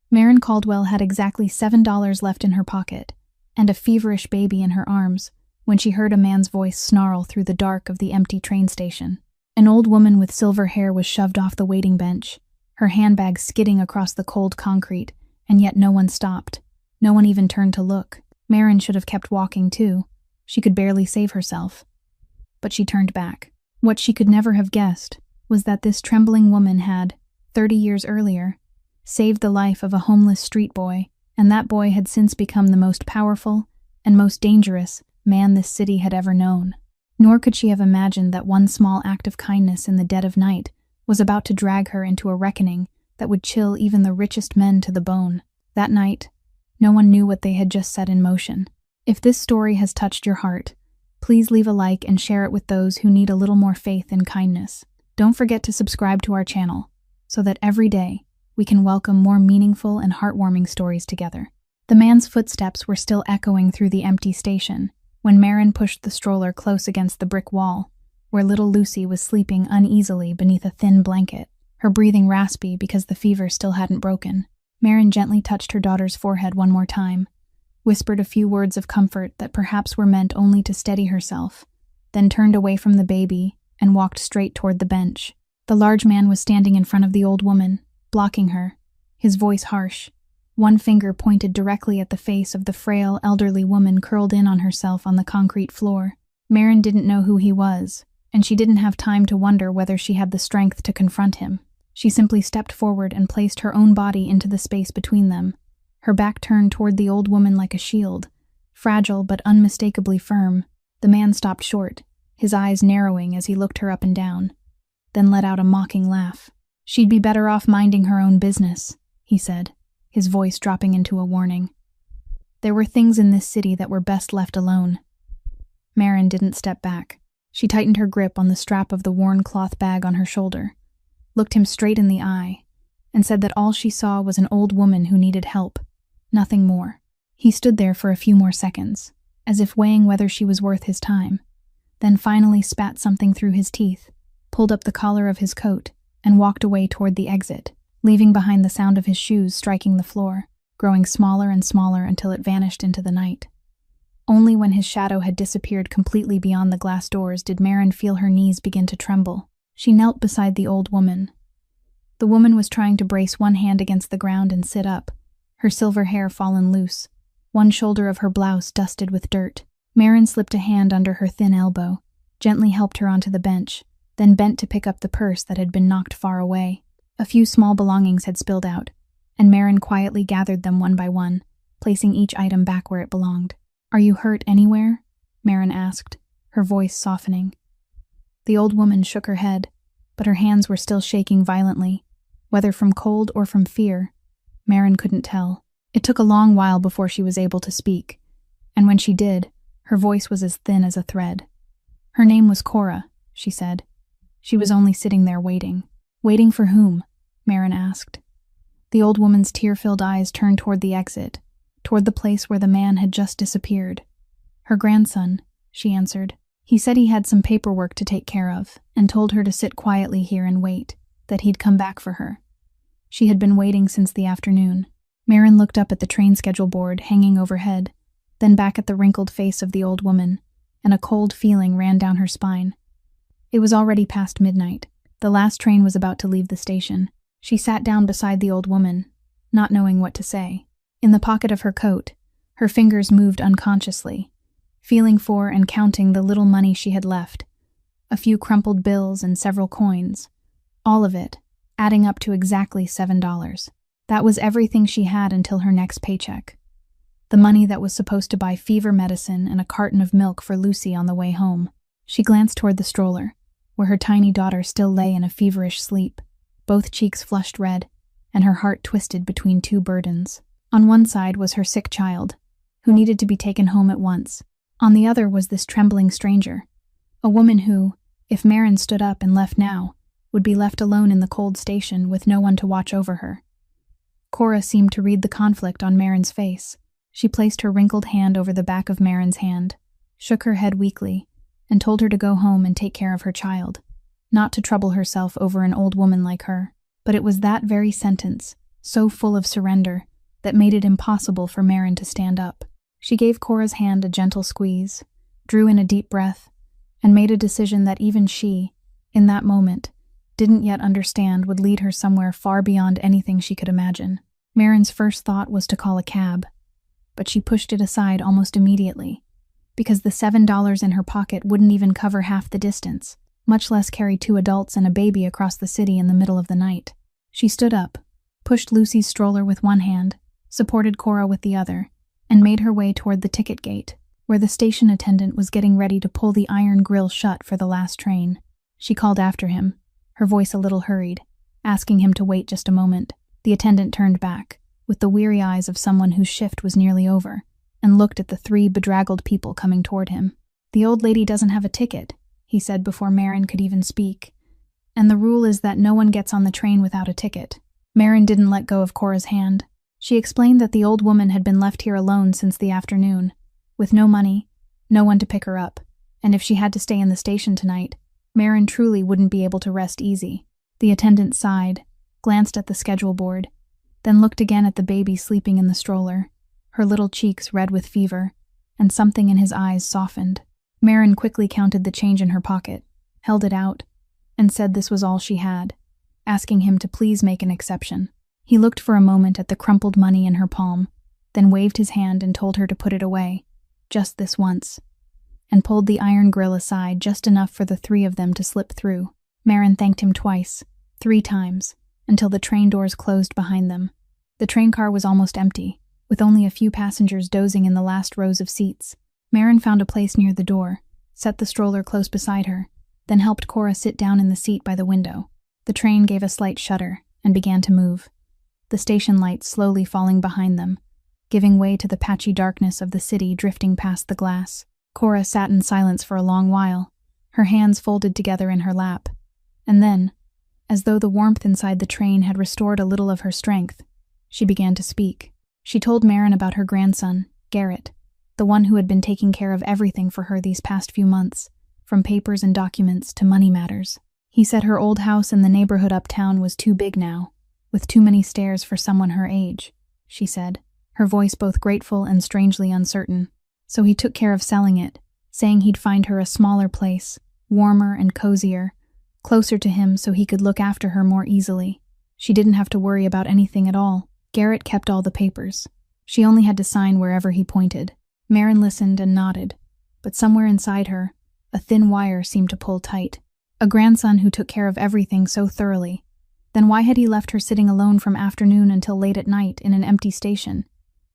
Marin Caldwell had exactly $7 left in her pocket and a feverish baby in her arms when she heard a man's voice snarl through the dark of the empty train station. An old woman with silver hair was shoved off the waiting bench, her handbag skidding across the cold concrete, and yet no one stopped. No one even turned to look. Marin should have kept walking too. She could barely save herself. But she turned back. What she could never have guessed was that this trembling woman had, 30 years earlier, saved the life of a homeless street boy, and that boy had since become the most powerful and most dangerous man this city had ever known. Nor could she have imagined that one small act of kindness in the dead of night was about to drag her into a reckoning that would chill even the richest men to the bone. That night, no one knew what they had just set in motion. If this story has touched your heart, please leave a like and share it with those who need a little more faith and kindness. Don't forget to subscribe to our channel so that every day we can welcome more meaningful and heartwarming stories together. The man's footsteps were still echoing through the empty station when Marin pushed the stroller close against the brick wall, where little Lucy was sleeping uneasily beneath a thin blanket, her breathing raspy because the fever still hadn't broken. Marin gently touched her daughter's forehead one more time, whispered a few words of comfort that perhaps were meant only to steady herself, then turned away from the baby and walked straight toward the bench. The large man was standing in front of the old woman, blocking her, his voice harsh. One finger pointed directly at the face of the frail, elderly woman curled in on herself on the concrete floor. Marin didn't know who he was, and she didn't have time to wonder whether she had the strength to confront him. She simply stepped forward and placed her own body into the space between them, her back turned toward the old woman like a shield, fragile but unmistakably firm. The man stopped short, his eyes narrowing as he looked her up and down, then let out a mocking laugh. "She'd be better off minding her own business," he said, his voice dropping into a warning. There were things in this city that were best left alone. Marin didn't step back. She tightened her grip on the strap of the worn cloth bag on her shoulder, looked him straight in the eye, and said that all she saw was an old woman who needed help, nothing more. He stood there for a few more seconds, as if weighing whether she was worth his time, then finally spat something through his teeth, pulled up the collar of his coat, and walked away toward the exit, leaving behind the sound of his shoes striking the floor, growing smaller and smaller until it vanished into the night. Only when his shadow had disappeared completely beyond the glass doors did Marin feel her knees begin to tremble. She knelt beside the old woman. The woman was trying to brace one hand against the ground and sit up, her silver hair fallen loose, one shoulder of her blouse dusted with dirt. Marin slipped a hand under her thin elbow, gently helped her onto the bench, then bent to pick up the purse that had been knocked far away. A few small belongings had spilled out, and Marin quietly gathered them one by one, placing each item back where it belonged. "Are you hurt anywhere?" Marin asked, her voice softening. The old woman shook her head, but her hands were still shaking violently, whether from cold or from fear. Marin couldn't tell. It took a long while before she was able to speak, and when she did, her voice was as thin as a thread. Her name was Cora, she said. She was only sitting there waiting. Waiting for whom? Marin asked. The old woman's tear-filled eyes turned toward the exit, toward the place where the man had just disappeared. Her grandson, she answered. He said he had some paperwork to take care of, and told her to sit quietly here and wait, that he'd come back for her. She had been waiting since the afternoon. Marin looked up at the train schedule board hanging overhead, then back at the wrinkled face of the old woman, and a cold feeling ran down her spine. It was already past midnight. The last train was about to leave the station. She sat down beside the old woman, not knowing what to say. In the pocket of her coat, her fingers moved unconsciously, feeling for and counting the little money she had left, a few crumpled bills and several coins, all of it, adding up to exactly $7. That was everything she had until her next paycheck. The money that was supposed to buy fever medicine and a carton of milk for Lucy on the way home. She glanced toward the stroller, where her tiny daughter still lay in a feverish sleep, both cheeks flushed red, and her heart twisted between two burdens. On one side was her sick child, who needed to be taken home at once. On the other was this trembling stranger, a woman who, if Marin stood up and left now, would be left alone in the cold station with no one to watch over her. Cora seemed to read the conflict on Marin's face. She placed her wrinkled hand over the back of Marin's hand, shook her head weakly, and told her to go home and take care of her child, not to trouble herself over an old woman like her. But it was that very sentence so full of surrender that made it impossible for Marin to stand up. She gave Cora's hand a gentle squeeze, drew in a deep breath, and made a decision that even she, in that moment, didn't yet understand would lead her somewhere far beyond anything she could imagine. Marin's first thought was to call a cab, but she pushed it aside almost immediately, because the $7 in her pocket wouldn't even cover half the distance, much less carry 2 adults and a baby across the city in the middle of the night. She stood up, pushed Lucy's stroller with one hand, supported Cora with the other, and made her way toward the ticket gate, where the station attendant was getting ready to pull the iron grill shut for the last train. She called after him, her voice a little hurried, asking him to wait just a moment. The attendant turned back, with the weary eyes of someone whose shift was nearly over, and looked at the 3 bedraggled people coming toward him. "The old lady doesn't have a ticket," he said before Marin could even speak, "and the rule is that no one gets on the train without a ticket." Marin didn't let go of Cora's hand. She explained that the old woman had been left here alone since the afternoon, with no money, no one to pick her up, and if she had to stay in the station tonight, Marin truly wouldn't be able to rest easy. The attendant sighed, glanced at the schedule board, then looked again at the baby sleeping in the stroller, her little cheeks red with fever, and something in his eyes softened. Marin quickly counted the change in her pocket, held it out, and said this was all she had, asking him to please make an exception. He looked for a moment at the crumpled money in her palm, then waved his hand and told her to put it away, just this once, and pulled the iron grill aside just enough for the 3 of them to slip through. Marin thanked him twice, 3 times, until the train doors closed behind them. The train car was almost empty, with only a few passengers dozing in the last rows of seats. Marin found a place near the door, set the stroller close beside her, then helped Cora sit down in the seat by the window. The train gave a slight shudder and began to move, the station lights slowly falling behind them, giving way to the patchy darkness of the city drifting past the glass. Cora sat in silence for a long while, her hands folded together in her lap, and then, as though the warmth inside the train had restored a little of her strength, she began to speak. She told Marin about her grandson, Garrett, the one who had been taking care of everything for her these past few months, from papers and documents to money matters. He said her old house in the neighborhood uptown was too big now, with too many stairs for someone her age, she said, her voice both grateful and strangely uncertain. So he took care of selling it, saying he'd find her a smaller place, warmer and cozier, closer to him so he could look after her more easily. She didn't have to worry about anything at all. Garrett kept all the papers. She only had to sign wherever he pointed. Marin listened and nodded, but somewhere inside her, a thin wire seemed to pull tight. A grandson who took care of everything so thoroughly. Then why had he left her sitting alone from afternoon until late at night in an empty station?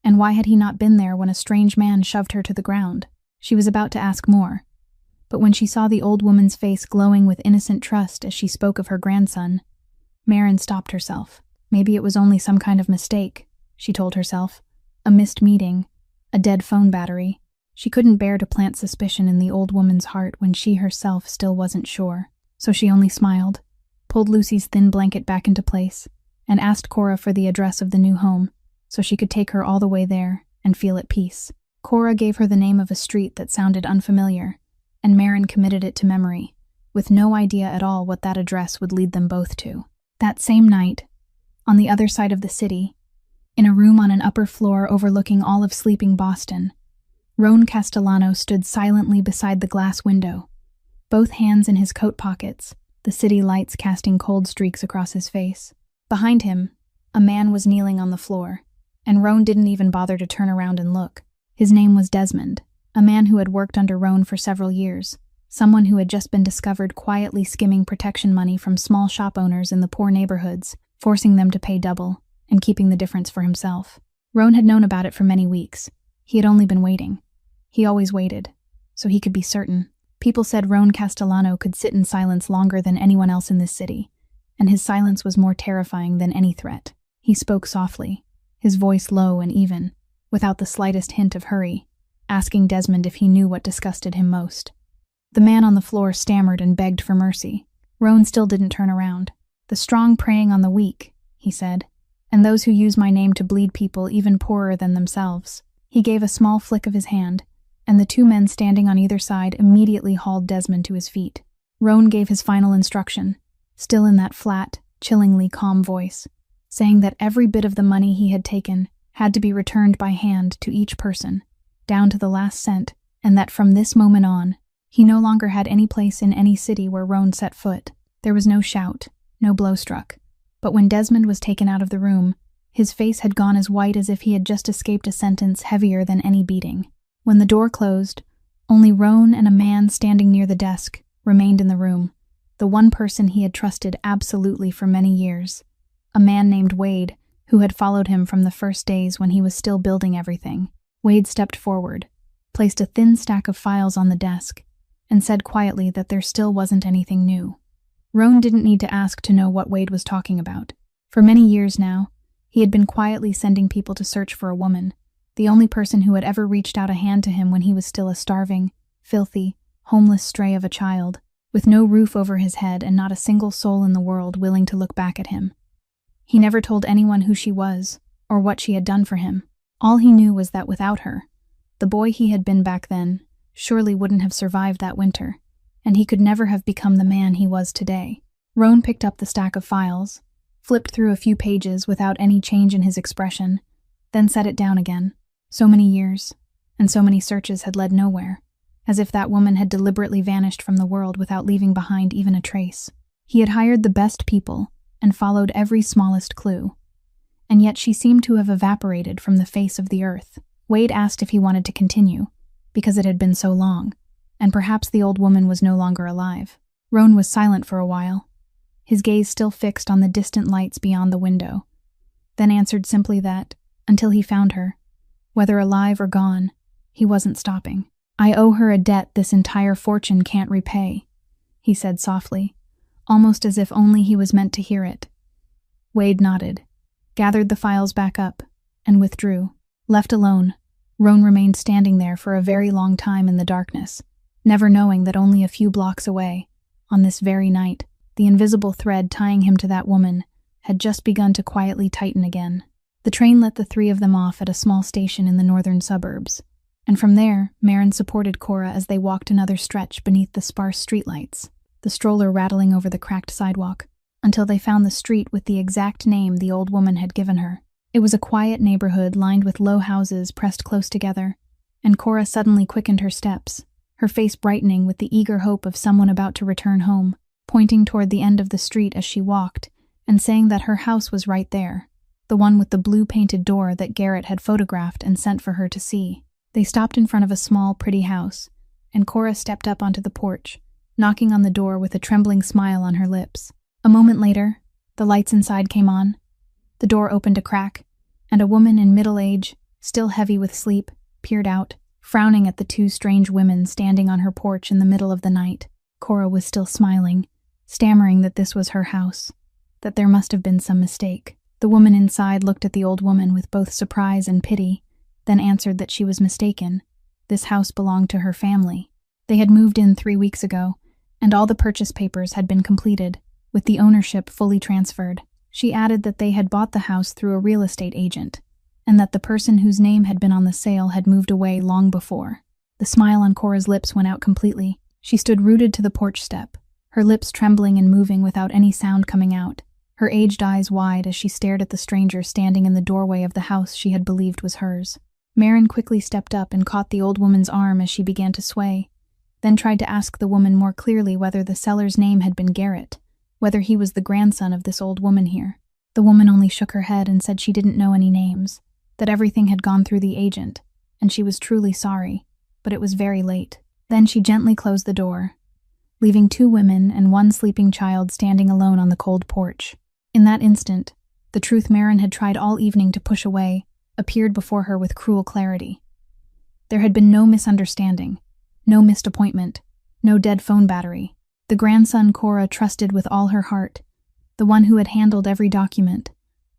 And why had he not been there when a strange man shoved her to the ground? She was about to ask more, but when she saw the old woman's face glowing with innocent trust as she spoke of her grandson, Marin stopped herself. Maybe it was only some kind of mistake, she told herself. A missed meeting, a dead phone battery. She couldn't bear to plant suspicion in the old woman's heart when she herself still wasn't sure. So she only smiled, pulled Lucy's thin blanket back into place, and asked Cora for the address of the new home, so she could take her all the way there and feel at peace. Cora gave her the name of a street that sounded unfamiliar, and Marin committed it to memory, with no idea at all what that address would lead them both to. That same night, on the other side of the city, in a room on an upper floor overlooking all of sleeping Boston, Ron Castellano stood silently beside the glass window, both hands in his coat pockets, the city lights casting cold streaks across his face. Behind him, a man was kneeling on the floor, and Ron didn't even bother to turn around and look. His name was Desmond, a man who had worked under Ron for several years, someone who had just been discovered quietly skimming protection money from small shop owners in the poor neighborhoods, forcing them to pay double, and keeping the difference for himself. Ron had known about it for many weeks. He had only been waiting. He always waited, so he could be certain. People said Ron Castellano could sit in silence longer than anyone else in this city, and his silence was more terrifying than any threat. He spoke softly, his voice low and even, without the slightest hint of hurry, asking Desmond if he knew what disgusted him most. The man on the floor stammered and begged for mercy. Ron still didn't turn around. "The strong preying on the weak," he said, "and those who use my name to bleed people even poorer than themselves." He gave a small flick of his hand, and the 2 men standing on either side immediately hauled Desmond to his feet. Ron gave his final instruction, still in that flat, chillingly calm voice. saying that every bit of the money he had taken had to be returned by hand to each person, down to the last cent, and that from this moment on, he no longer had any place in any city where Roan set foot. There was no shout, no blow struck. But when Desmond was taken out of the room, his face had gone as white as if he had just escaped a sentence heavier than any beating. When the door closed, only Roan and a man standing near the desk remained in the room, the one person he had trusted absolutely for many years. A man named Wade, who had followed him from the first days when he was still building everything. Wade stepped forward, placed a thin stack of files on the desk, and said quietly that there still wasn't anything new. Roan didn't need to ask to know what Wade was talking about. For many years now, he had been quietly sending people to search for a woman, the only person who had ever reached out a hand to him when he was still a starving, filthy, homeless stray of a child, with no roof over his head and not a single soul in the world willing to look back at him. He never told anyone who she was, or what she had done for him. All he knew was that without her, the boy he had been back then surely wouldn't have survived that winter, and he could never have become the man he was today. Roan picked up the stack of files, flipped through a few pages without any change in his expression, then set it down again. So many years, and so many searches had led nowhere, as if that woman had deliberately vanished from the world without leaving behind even a trace. He had hired the best people and followed every smallest clue, and yet she seemed to have evaporated from the face of the earth. Wade asked if he wanted to continue, because it had been so long, and perhaps the old woman was no longer alive. Roan was silent for a while, his gaze still fixed on the distant lights beyond the window, then answered simply that, until he found her, whether alive or gone, he wasn't stopping. "I owe her a debt this entire fortune can't repay," he said softly, almost as if only he was meant to hear it. Wade nodded, gathered the files back up, and withdrew. Left alone, Roan remained standing there for a very long time in the darkness, never knowing that only a few blocks away, on this very night, the invisible thread tying him to that woman had just begun to quietly tighten again. The train let the three of them off at a small station in the northern suburbs, and from there, Marin supported Cora as they walked another stretch beneath the sparse streetlights, the stroller rattling over the cracked sidewalk, until they found the street with the exact name the old woman had given her. It was a quiet neighborhood lined with low houses pressed close together, and Cora suddenly quickened her steps, her face brightening with the eager hope of someone about to return home, pointing toward the end of the street as she walked, and saying that her house was right there, the one with the blue-painted door that Garrett had photographed and sent for her to see. They stopped in front of a small, pretty house, and Cora stepped up onto the porch, knocking on the door with a trembling smile on her lips. A moment later, the lights inside came on, the door opened a crack, and a woman in middle age, still heavy with sleep, peered out, frowning at the two strange women standing on her porch in the middle of the night. Cora was still smiling, stammering that this was her house, that there must have been some mistake. The woman inside looked at the old woman with both surprise and pity, then answered that she was mistaken. This house belonged to her family. They had moved in 3 weeks ago, and all the purchase papers had been completed, with the ownership fully transferred. She added that they had bought the house through a real estate agent, and that the person whose name had been on the sale had moved away long before. The smile on Cora's lips went out completely. She stood rooted to the porch step, her lips trembling and moving without any sound coming out, her aged eyes wide as she stared at the stranger standing in the doorway of the house she had believed was hers. Marin quickly stepped up and caught the old woman's arm as she began to sway, then tried to ask the woman more clearly whether the seller's name had been Garrett, whether he was the grandson of this old woman here. The woman only shook her head and said she didn't know any names, that everything had gone through the agent, and she was truly sorry, but it was very late. Then she gently closed the door, leaving 2 women and 1 sleeping child standing alone on the cold porch. In that instant, the truth Marin had tried all evening to push away appeared before her with cruel clarity. There had been no misunderstanding, no missed appointment, no dead phone battery. The grandson Cora trusted with all her heart, the one who had handled every document,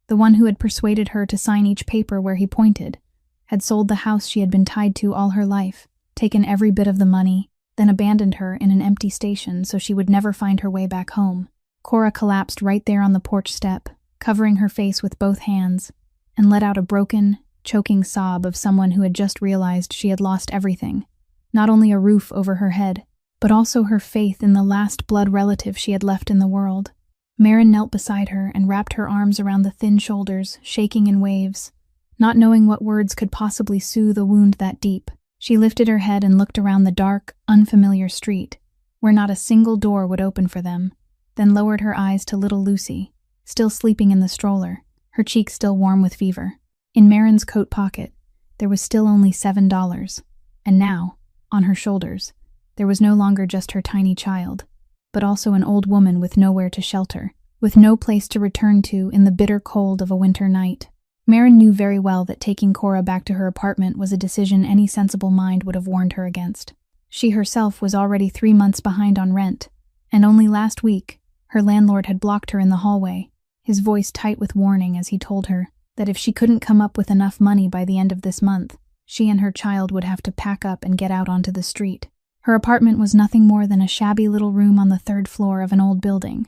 the one who had persuaded her to sign each paper where he pointed, had sold the house she had been tied to all her life, taken every bit of the money, then abandoned her in an empty station so she would never find her way back home. Cora collapsed right there on the porch step, covering her face with both hands, and let out a broken, choking sob of someone who had just realized she had lost everything, not only a roof over her head, but also her faith in the last blood relative she had left in the world. Marin knelt beside her and wrapped her arms around the thin shoulders, shaking in waves. Not knowing what words could possibly soothe a wound that deep, she lifted her head and looked around the dark, unfamiliar street, where not a single door would open for them, then lowered her eyes to little Lucy, still sleeping in the stroller, her cheeks still warm with fever. In Marin's coat pocket, there was still only $7, and now, on her shoulders, there was no longer just her tiny child, but also an old woman with nowhere to shelter, with no place to return to in the bitter cold of a winter night. Marin knew very well that taking Cora back to her apartment was a decision any sensible mind would have warned her against. She herself was already 3 months behind on rent, and only last week, her landlord had blocked her in the hallway, his voice tight with warning as he told her that if she couldn't come up with enough money by the end of this month, she and her child would have to pack up and get out onto the street. Her apartment was nothing more than a shabby little room on the 3rd floor of an old building,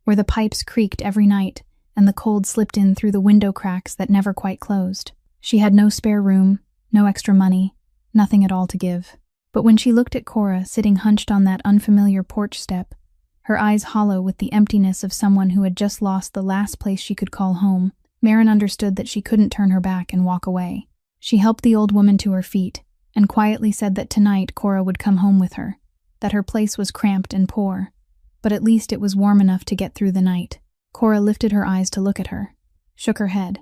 where the pipes creaked every night and the cold slipped in through the window cracks that never quite closed. She had no spare room, no extra money, nothing at all to give. But when she looked at Cora sitting hunched on that unfamiliar porch step, her eyes hollow with the emptiness of someone who had just lost the last place she could call home, Marin understood that she couldn't turn her back and walk away. She helped the old woman to her feet and quietly said that tonight Cora would come home with her, that her place was cramped and poor, but at least it was warm enough to get through the night. Cora lifted her eyes to look at her, shook her head,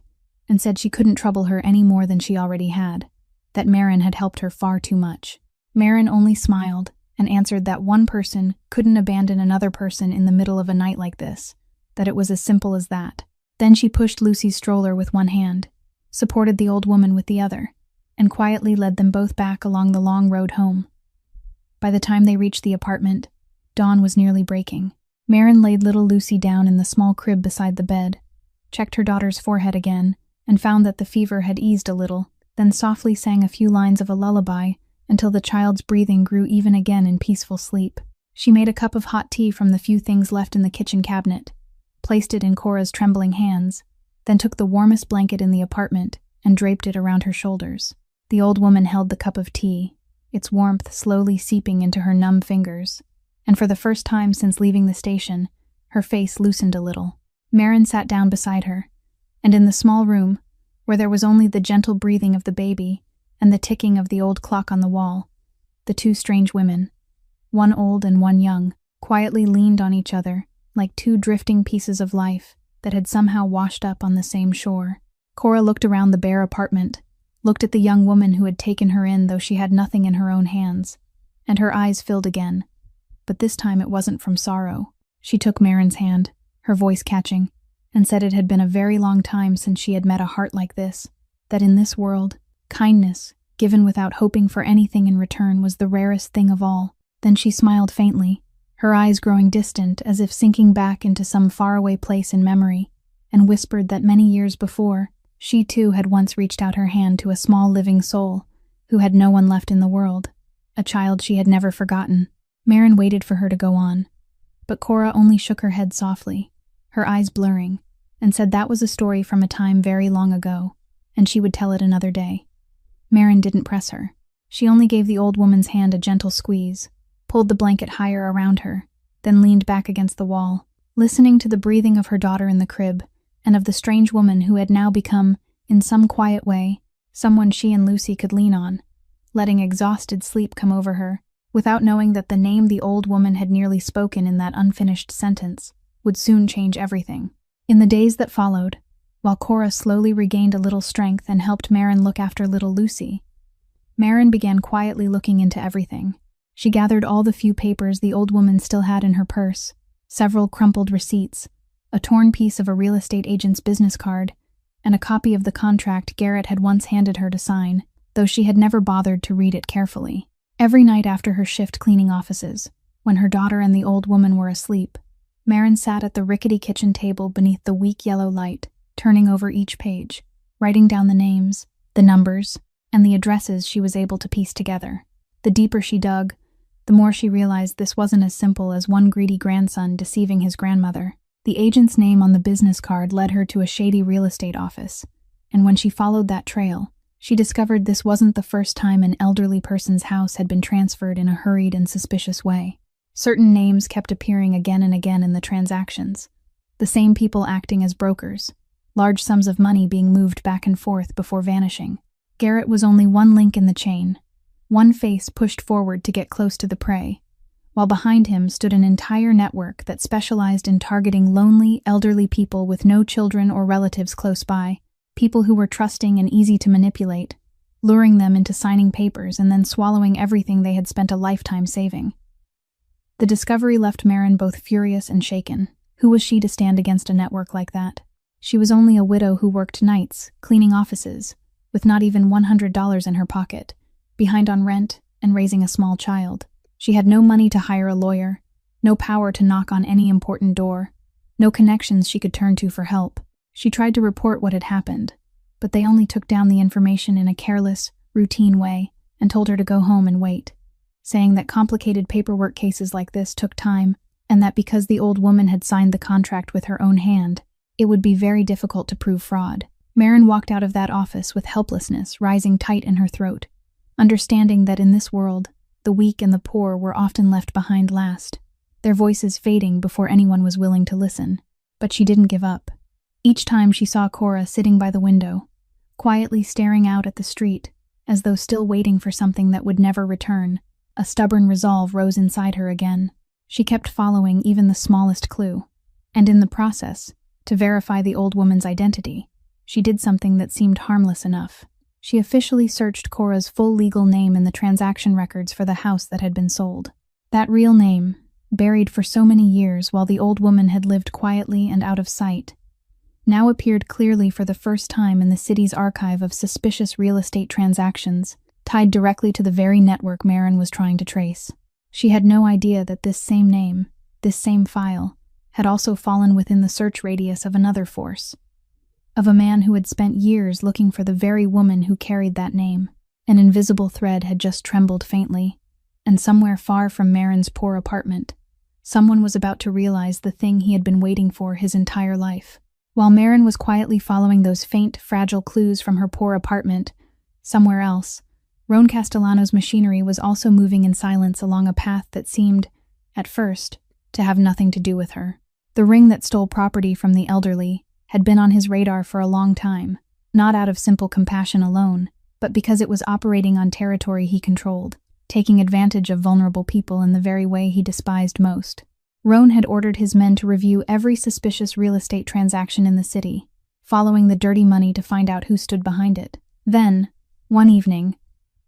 and said she couldn't trouble her any more than she already had, that Marin had helped her far too much. Marin only smiled and answered that one person couldn't abandon another person in the middle of a night like this, that it was as simple as that. Then she pushed Lucy's stroller with one hand, supported the old woman with the other, and quietly led them both back along the long road home. By the time they reached the apartment, dawn was nearly breaking. Marin laid little Lucy down in the small crib beside the bed, checked her daughter's forehead again, and found that the fever had eased a little, then softly sang a few lines of a lullaby until the child's breathing grew even again in peaceful sleep. She made a cup of hot tea from the few things left in the kitchen cabinet, placed it in Cora's trembling hands, then took the warmest blanket in the apartment and draped it around her shoulders. The old woman held the cup of tea, its warmth slowly seeping into her numb fingers, and for the first time since leaving the station, her face loosened a little. Marin sat down beside her, and in the small room, where there was only the gentle breathing of the baby and the ticking of the old clock on the wall, the two strange women, one old and one young, quietly leaned on each other like two drifting pieces of life that had somehow washed up on the same shore. Cora looked around the bare apartment, looked at the young woman who had taken her in though she had nothing in her own hands, and her eyes filled again. But this time it wasn't from sorrow. She took Marin's hand, her voice catching, and said it had been a very long time since she had met a heart like this, that in this world, kindness, given without hoping for anything in return, was the rarest thing of all. Then she smiled faintly, her eyes growing distant as if sinking back into some faraway place in memory, and whispered that many years before, she too had once reached out her hand to a small living soul who had no one left in the world, a child she had never forgotten. Marin waited for her to go on, but Cora only shook her head softly, her eyes blurring, and said that was a story from a time very long ago, and she would tell it another day. Marin didn't press her. She only gave the old woman's hand a gentle squeeze, pulled the blanket higher around her, then leaned back against the wall, listening to the breathing of her daughter in the crib, and of the strange woman who had now become, in some quiet way, someone she and Lucy could lean on, letting exhausted sleep come over her, without knowing that the name the old woman had nearly spoken in that unfinished sentence would soon change everything. In the days that followed, while Cora slowly regained a little strength and helped Marin look after little Lucy, Marin began quietly looking into everything. She gathered all the few papers the old woman still had in her purse, several crumpled receipts, a torn piece of a real estate agent's business card, and a copy of the contract Garrett had once handed her to sign, though she had never bothered to read it carefully. Every night after her shift cleaning offices, when her daughter and the old woman were asleep, Marin sat at the rickety kitchen table beneath the weak yellow light, turning over each page, writing down the names, the numbers, and the addresses she was able to piece together. The deeper she dug, the more she realized this wasn't as simple as one greedy grandson deceiving his grandmother. The agent's name on the business card led her to a shady real estate office, and when she followed that trail, she discovered this wasn't the first time an elderly person's house had been transferred in a hurried and suspicious way. Certain names kept appearing again and again in the transactions, The same people acting as brokers, large sums of money being moved back and forth before vanishing. Garrett was only one link in the chain, one face pushed forward to get close to the prey, while behind him stood an entire network that specialized in targeting lonely, elderly people with no children or relatives close by, people who were trusting and easy to manipulate, luring them into signing papers and then swallowing everything they had spent a lifetime saving. The discovery left Marin both furious and shaken. Who was she to stand against a network like that? She was only a widow who worked nights, cleaning offices, with not even $100 in her pocket, behind on rent and raising a small child. She had no money to hire a lawyer, no power to knock on any important door, no connections she could turn to for help. She tried to report what had happened, but they only took down the information in a careless, routine way and told her to go home and wait, saying that complicated paperwork cases like this took time and that because the old woman had signed the contract with her own hand, it would be very difficult to prove fraud. Marin walked out of that office with helplessness rising tight in her throat, understanding that in this world, the weak and the poor were often left behind last, their voices fading before anyone was willing to listen. But she didn't give up. Each time she saw Cora sitting by the window, quietly staring out at the street, as though still waiting for something that would never return, a stubborn resolve rose inside her again. She kept following even the smallest clue, and in the process, to verify the old woman's identity, she did something that seemed harmless enough. She officially searched Cora's full legal name in the transaction records for the house that had been sold. That real name, buried for so many years while the old woman had lived quietly and out of sight, now appeared clearly for the first time in the city's archive of suspicious real estate transactions, tied directly to the very network Marin was trying to trace. She had no idea that this same name, this same file, had also fallen within the search radius of another force, of a man who had spent years looking for the very woman who carried that name. An invisible thread had just trembled faintly, and somewhere far from Marin's poor apartment, someone was about to realize the thing he had been waiting for his entire life. While Marin was quietly following those faint, fragile clues from her poor apartment, somewhere else, Roan Castellano's machinery was also moving in silence along a path that seemed, at first, to have nothing to do with her. The ring that stole property from the elderly had been on his radar for a long time, not out of simple compassion alone, but because it was operating on territory he controlled, taking advantage of vulnerable people in the very way he despised most. Roan had ordered his men to review every suspicious real estate transaction in the city, following the dirty money to find out who stood behind it. Then, one evening,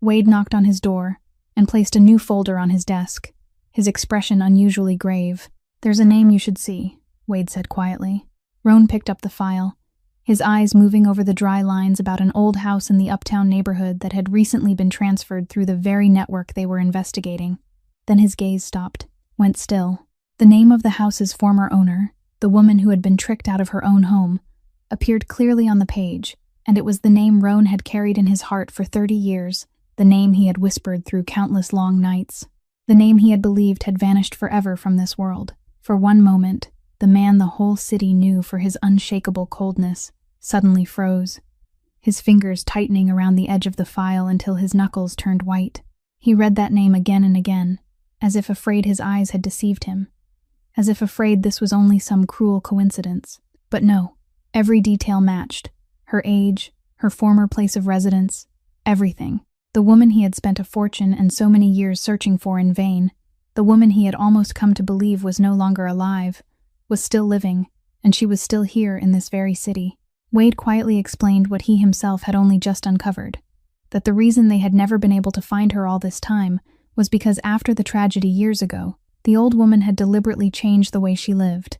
Wade knocked on his door and placed a new folder on his desk, his expression unusually grave. "There's a name you should see," Wade said quietly. Roan picked up the file, his eyes moving over the dry lines about an old house in the uptown neighborhood that had recently been transferred through the very network they were investigating. Then his gaze stopped, went still. The name of the house's former owner, the woman who had been tricked out of her own home, appeared clearly on the page, and it was the name Roan had carried in his heart for 30 years, the name he had whispered through countless long nights, the name he had believed had vanished forever from this world. For one moment, the man the whole city knew for his unshakable coldness suddenly froze, his fingers tightening around the edge of the file until his knuckles turned white. He read that name again and again, as if afraid his eyes had deceived him, as if afraid this was only some cruel coincidence. But no, every detail matched. Her age, her former place of residence, everything. The woman he had spent a fortune and so many years searching for in vain, the woman he had almost come to believe was no longer alive, was still living, and she was still here in this very city. Wade quietly explained what he himself had only just uncovered, that the reason they had never been able to find her all this time was because after the tragedy years ago, the old woman had deliberately changed the way she lived,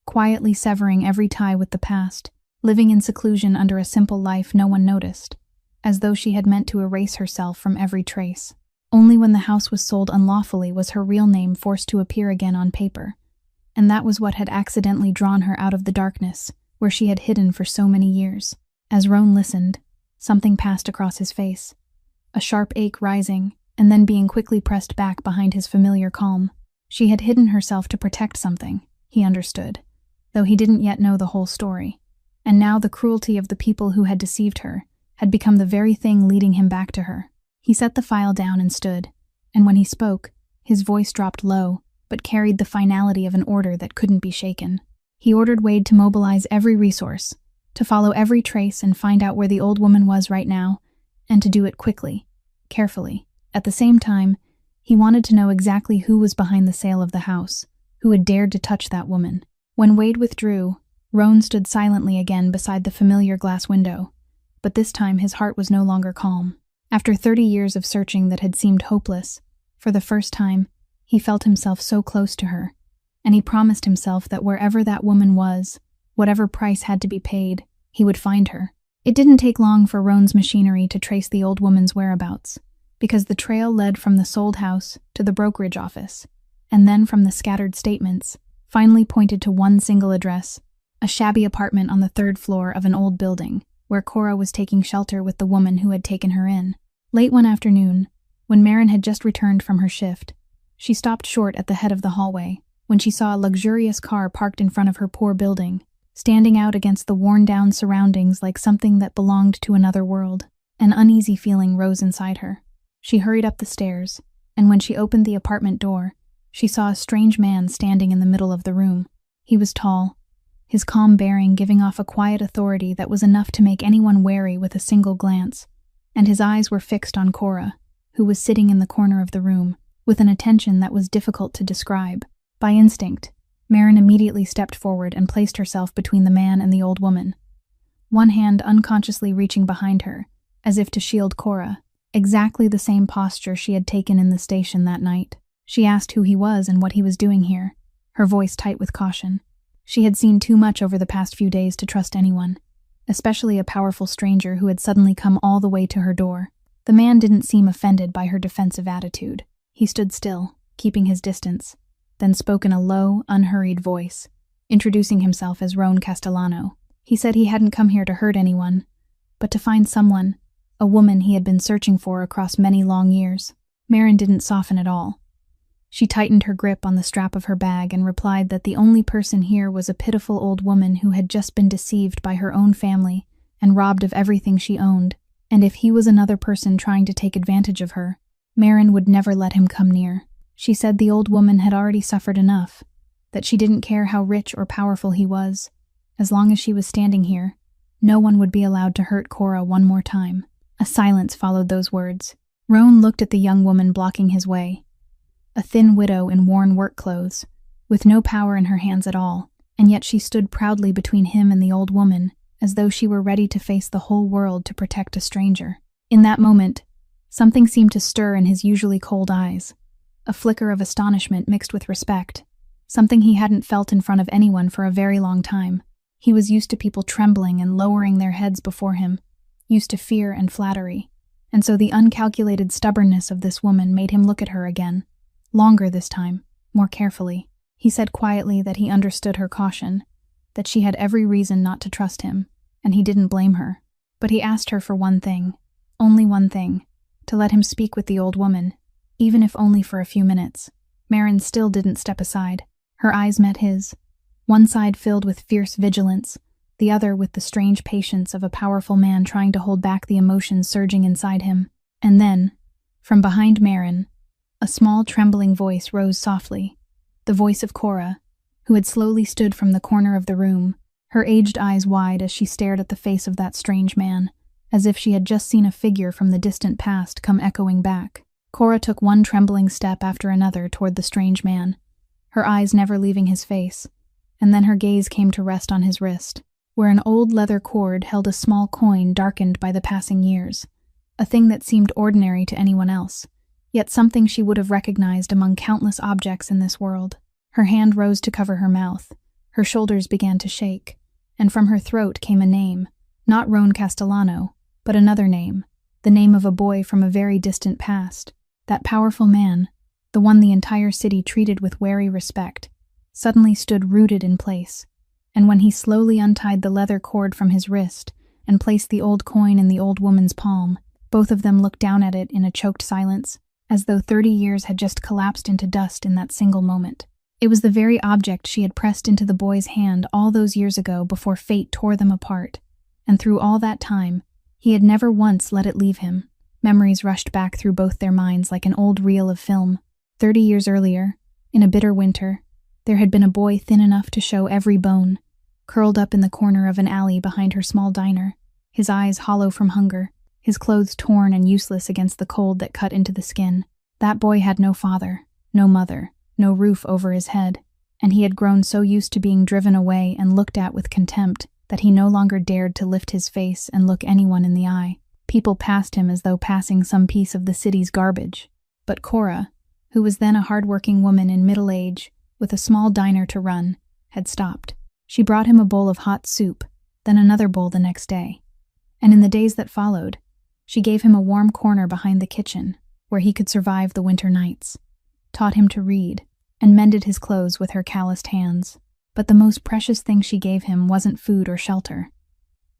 quietly severing every tie with the past, living in seclusion under a simple life no one noticed, as though she had meant to erase herself from every trace. Only when the house was sold unlawfully was her real name forced to appear again on paper, and that was what had accidentally drawn her out of the darkness, where she had hidden for so many years. As Roan listened, something passed across his face, a sharp ache rising, and then being quickly pressed back behind his familiar calm. She had hidden herself to protect something, he understood, though he didn't yet know the whole story. And now the cruelty of the people who had deceived her had become the very thing leading him back to her. He set the file down and stood, and when he spoke, his voice dropped low, but carried the finality of an order that couldn't be shaken. He ordered Wade to mobilize every resource, to follow every trace and find out where the old woman was right now, and to do it quickly, carefully. At the same time, he wanted to know exactly who was behind the sale of the house, who had dared to touch that woman. When Wade withdrew, Roan stood silently again beside the familiar glass window, but this time his heart was no longer calm. After 30 years of searching that had seemed hopeless, for the first time, he felt himself so close to her, and he promised himself that wherever that woman was, whatever price had to be paid, he would find her. It didn't take long for Roan's machinery to trace the old woman's whereabouts, because the trail led from the sold house to the brokerage office, and then from the scattered statements, finally pointed to one single address, a shabby apartment on the 3rd floor of an old building, where Cora was taking shelter with the woman who had taken her in. Late one afternoon, when Marin had just returned from her shift, she stopped short at the head of the hallway when she saw a luxurious car parked in front of her poor building, standing out against the worn-down surroundings like something that belonged to another world. An uneasy feeling rose inside her. She hurried up the stairs, and when she opened the apartment door, she saw a strange man standing in the middle of the room. He was tall, his calm bearing giving off a quiet authority that was enough to make anyone wary with a single glance, and his eyes were fixed on Cora, who was sitting in the corner of the room, with an attention that was difficult to describe. By instinct, Marin immediately stepped forward and placed herself between the man and the old woman, one hand unconsciously reaching behind her, as if to shield Cora, exactly the same posture she had taken in the station that night. She asked who he was and what he was doing here, her voice tight with caution. She had seen too much over the past few days to trust anyone, especially a powerful stranger who had suddenly come all the way to her door. The man didn't seem offended by her defensive attitude. He stood still, keeping his distance, then spoke in a low, unhurried voice, introducing himself as Roan Castellano. He said he hadn't come here to hurt anyone, but to find someone, a woman he had been searching for across many long years. Marin didn't soften at all. She tightened her grip on the strap of her bag and replied that the only person here was a pitiful old woman who had just been deceived by her own family and robbed of everything she owned, and if he was another person trying to take advantage of her, Marin would never let him come near. She said the old woman had already suffered enough, that she didn't care how rich or powerful he was. As long as she was standing here, no one would be allowed to hurt Cora one more time. A silence followed those words. Roan looked at the young woman blocking his way, a thin widow in worn work clothes, with no power in her hands at all, and yet she stood proudly between him and the old woman, as though she were ready to face the whole world to protect a stranger. In that moment, something seemed to stir in his usually cold eyes, a flicker of astonishment mixed with respect, something he hadn't felt in front of anyone for a very long time. He was used to people trembling and lowering their heads before him, used to fear and flattery, and so the uncalculated stubbornness of this woman made him look at her again, longer this time, more carefully. He said quietly that he understood her caution, that she had every reason not to trust him, and he didn't blame her. But he asked her for one thing, only one thing, to let him speak with the old woman, even if only for a few minutes. Marin still didn't step aside. Her eyes met his, one side filled with fierce vigilance, the other with the strange patience of a powerful man trying to hold back the emotions surging inside him. And then, from behind Marin, a small trembling voice rose softly, the voice of Cora, who had slowly stood from the corner of the room, her aged eyes wide as she stared at the face of that strange man, as if she had just seen a figure from the distant past come echoing back. Cora took one trembling step after another toward the strange man, her eyes never leaving his face, and then her gaze came to rest on his wrist, where an old leather cord held a small coin darkened by the passing years, a thing that seemed ordinary to anyone else, yet something she would have recognized among countless objects in this world. Her hand rose to cover her mouth, her shoulders began to shake, and from her throat came a name, not Roan Castellano, but another name, the name of a boy from a very distant past. That powerful man, the one the entire city treated with wary respect, suddenly stood rooted in place, and when he slowly untied the leather cord from his wrist and placed the old coin in the old woman's palm, both of them looked down at it in a choked silence, as though 30 years had just collapsed into dust in that single moment. It was the very object she had pressed into the boy's hand all those years ago before fate tore them apart, and through all that time, he had never once let it leave him. Memories rushed back through both their minds like an old reel of film. 30 years earlier, in a bitter winter, There had been a boy thin enough to show every bone, curled up in the corner of an alley behind her small diner, his eyes hollow from hunger, his clothes torn and useless against the cold that cut into the skin. That boy had no father, no mother, no roof over his head, and he had grown so used to being driven away and looked at with contempt that he no longer dared to lift his face and look anyone in the eye. People passed him as though passing some piece of the city's garbage. But Cora, who was then a hard-working woman in middle age, with a small diner to run, had stopped. She brought him a bowl of hot soup, then another bowl the next day. And in the days that followed, she gave him a warm corner behind the kitchen, where he could survive the winter nights, taught him to read, and mended his clothes with her calloused hands. But the most precious thing she gave him wasn't food or shelter.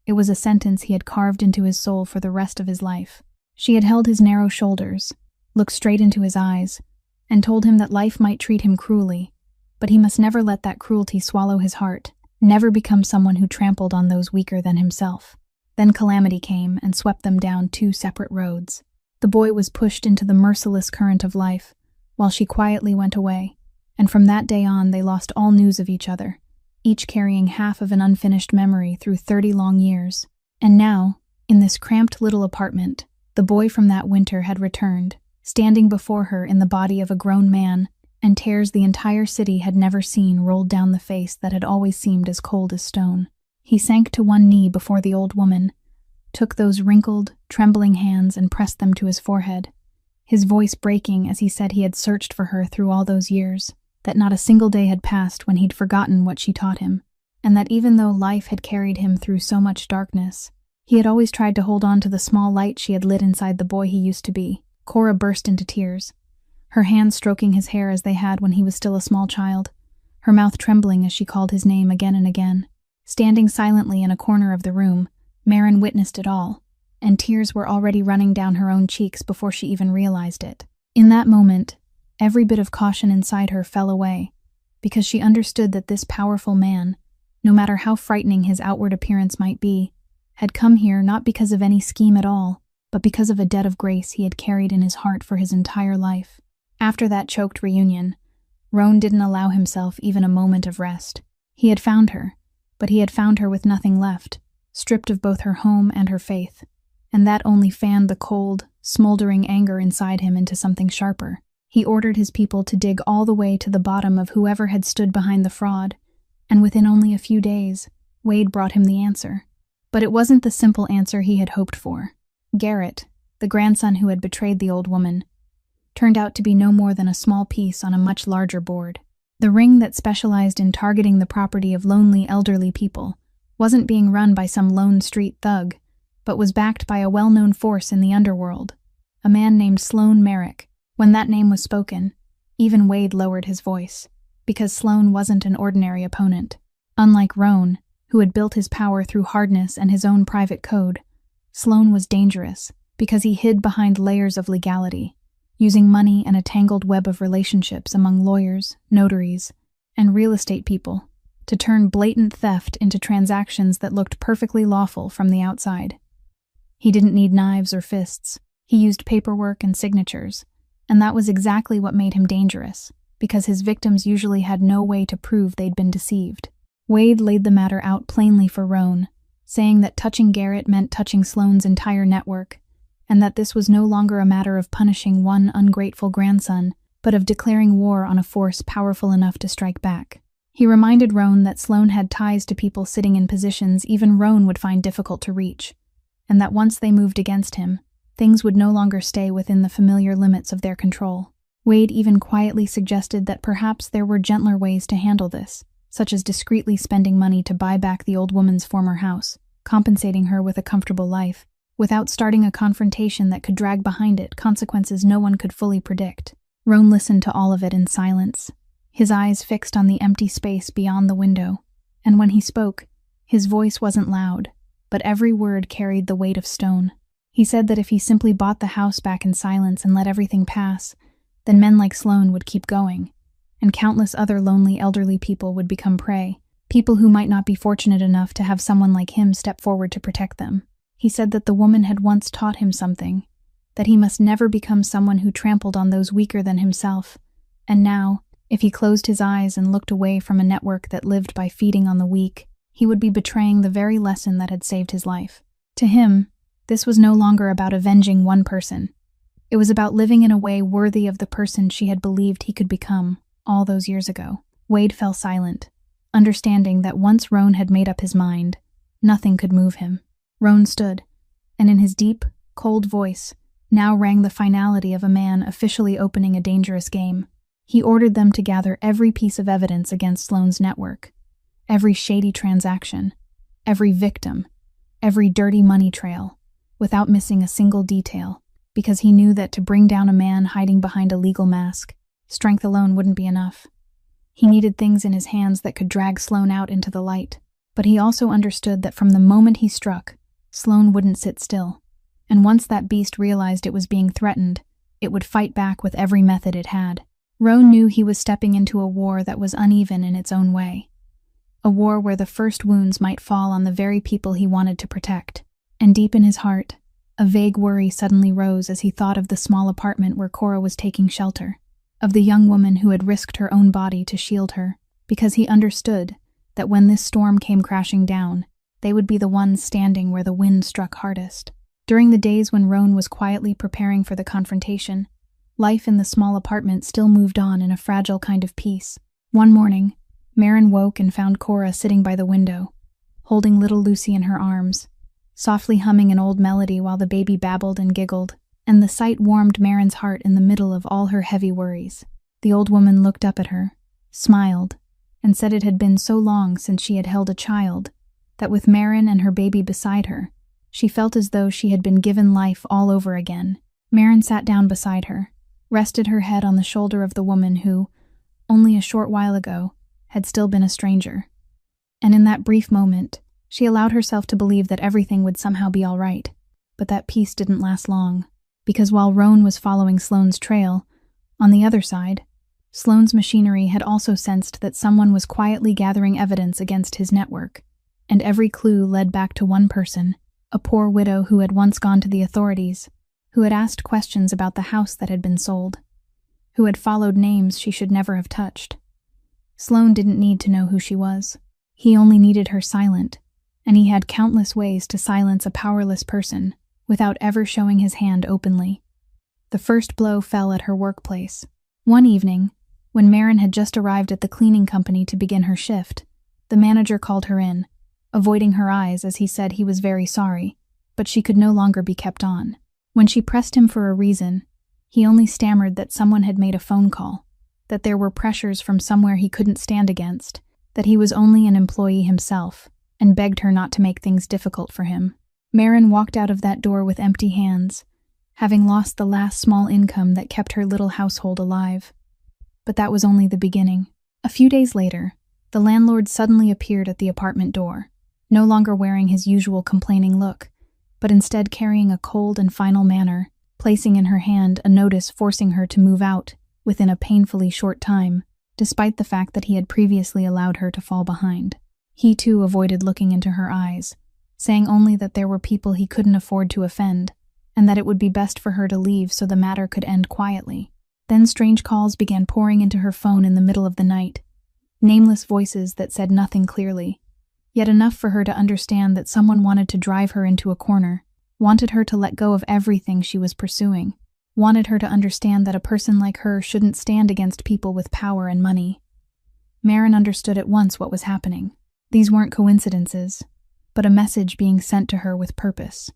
It was a sentence he had carved into his soul for the rest of his life. She had held his narrow shoulders, looked straight into his eyes, and told him that life might treat him cruelly, but he must never let that cruelty swallow his heart, never become someone who trampled on those weaker than himself. Then calamity came and swept them down two separate roads. The boy was pushed into the merciless current of life, while she quietly went away, and from that day on they lost all news of each other, each carrying half of an unfinished memory through 30 long years. And now, in this cramped little apartment, the boy from that winter had returned, standing before her in the body of a grown man, and tears the entire city had never seen rolled down the face that had always seemed as cold as stone. He sank to one knee before the old woman, took those wrinkled, trembling hands and pressed them to his forehead, his voice breaking as he said he had searched for her through all those years, that not a single day had passed when he'd forgotten what she taught him, and that even though life had carried him through so much darkness, he had always tried to hold on to the small light she had lit inside the boy he used to be. Cora burst into tears, her hands stroking his hair as they had when he was still a small child, her mouth trembling as she called his name again and again. Standing silently in a corner of the room, Marin witnessed it all, and tears were already running down her own cheeks before she even realized it. In that moment, every bit of caution inside her fell away, because she understood that this powerful man, no matter how frightening his outward appearance might be, had come here not because of any scheme at all, but because of a debt of grace he had carried in his heart for his entire life. After that choked reunion, Roan didn't allow himself even a moment of rest. He had found her, but he had found her with nothing left, stripped of both her home and her faith, and that only fanned the cold, smoldering anger inside him into something sharper. He ordered his people to dig all the way to the bottom of whoever had stood behind the fraud, and within only a few days, Wade brought him the answer. But it wasn't the simple answer he had hoped for. Garrett, the grandson who had betrayed the old woman, turned out to be no more than a small piece on a much larger board. The ring that specialized in targeting the property of lonely elderly people wasn't being run by some lone street thug, but was backed by a well-known force in the underworld, a man named Sloan Merrick. When that name was spoken, even Wade lowered his voice, because Sloan wasn't an ordinary opponent. Unlike Roan, who had built his power through hardness and his own private code, Sloan was dangerous because he hid behind layers of legality, using money and a tangled web of relationships among lawyers, notaries, and real estate people to turn blatant theft into transactions that looked perfectly lawful from the outside. He didn't need knives or fists. He used paperwork and signatures, and that was exactly what made him dangerous, because his victims usually had no way to prove they'd been deceived. Wade laid the matter out plainly for Roan, saying that touching Garrett meant touching Sloan's entire network, and that this was no longer a matter of punishing one ungrateful grandson, but of declaring war on a force powerful enough to strike back. He reminded Roan that Sloan had ties to people sitting in positions even Roan would find difficult to reach, and that once they moved against him, things would no longer stay within the familiar limits of their control. Wade even quietly suggested that perhaps there were gentler ways to handle this, such as discreetly spending money to buy back the old woman's former house, compensating her with a comfortable life, without starting a confrontation that could drag behind it consequences no one could fully predict. Roan listened to all of it in silence, his eyes fixed on the empty space beyond the window, and when he spoke, his voice wasn't loud, but every word carried the weight of stone. He said that if he simply bought the house back in silence and let everything pass, then men like Sloan would keep going, and countless other lonely elderly people would become prey, people who might not be fortunate enough to have someone like him step forward to protect them. He said that the woman had once taught him something, that he must never become someone who trampled on those weaker than himself, and now, If he closed his eyes and looked away from a network that lived by feeding on the weak, he would be betraying the very lesson that had saved his life. To him, this was no longer about avenging one person. It was about living in a way worthy of the person she had believed he could become all those years ago. Wade fell silent, understanding that once Roan had made up his mind, nothing could move him. Roan stood, and in his deep, cold voice now rang the finality of a man officially opening a dangerous game. He ordered them to gather every piece of evidence against Sloane's network, every shady transaction, every victim, every dirty money trail, without missing a single detail, because he knew that to bring down a man hiding behind a legal mask, strength alone wouldn't be enough. He needed things in his hands that could drag Sloane out into the light, but he also understood that from the moment he struck, Sloane wouldn't sit still, and once that beast realized it was being threatened, it would fight back with every method it had. Roan knew he was stepping into a war that was uneven in its own way, a war where the first wounds might fall on the very people he wanted to protect. And deep in his heart, a vague worry suddenly rose as he thought of the small apartment where Cora was taking shelter, of the young woman who had risked her own body to shield her, because he understood that when this storm came crashing down, they would be the ones standing where the wind struck hardest. During the days when Roan was quietly preparing for the confrontation, life in the small apartment still moved on in a fragile kind of peace. One morning, Marin woke and found Cora sitting by the window, holding little Lucy in her arms, softly humming an old melody while the baby babbled and giggled, and the sight warmed Marin's heart in the middle of all her heavy worries. The old woman looked up at her, smiled, and said it had been so long since she had held a child, that with Marin and her baby beside her, she felt as though she had been given life all over again. Marin sat down beside her, rested her head on the shoulder of the woman who, only a short while ago, had still been a stranger. And in that brief moment, she allowed herself to believe that everything would somehow be all right. But that peace didn't last long, because while Roan was following Sloane's trail, on the other side, Sloane's machinery had also sensed that someone was quietly gathering evidence against his network, and every clue led back to one person, a poor widow who had once gone to the authorities, who had asked questions about the house that had been sold, who had followed names she should never have touched. Sloane didn't need to know who she was. He only needed her silent, and he had countless ways to silence a powerless person without ever showing his hand openly. The first blow fell at her workplace. One evening, when Marin had just arrived at the cleaning company to begin her shift, the manager called her in, avoiding her eyes as he said he was very sorry, but she could no longer be kept on. When she pressed him for a reason, he only stammered that someone had made a phone call, that there were pressures from somewhere he couldn't stand against, that he was only an employee himself, and begged her not to make things difficult for him. Marin walked out of that door with empty hands, having lost the last small income that kept her little household alive. But that was only the beginning. A few days later, the landlord suddenly appeared at the apartment door, no longer wearing his usual complaining look, but instead carrying a cold and final manner, placing in her hand a notice forcing her to move out within a painfully short time, despite the fact that he had previously allowed her to fall behind. He too avoided looking into her eyes, saying only that there were people he couldn't afford to offend, and that it would be best for her to leave so the matter could end quietly. Then strange calls began pouring into her phone in the middle of the night, nameless voices that said nothing clearly, yet enough for her to understand that someone wanted to drive her into a corner, wanted her to let go of everything she was pursuing, wanted her to understand that a person like her shouldn't stand against people with power and money. Marin understood at once what was happening. These weren't coincidences, but a message being sent to her with purpose,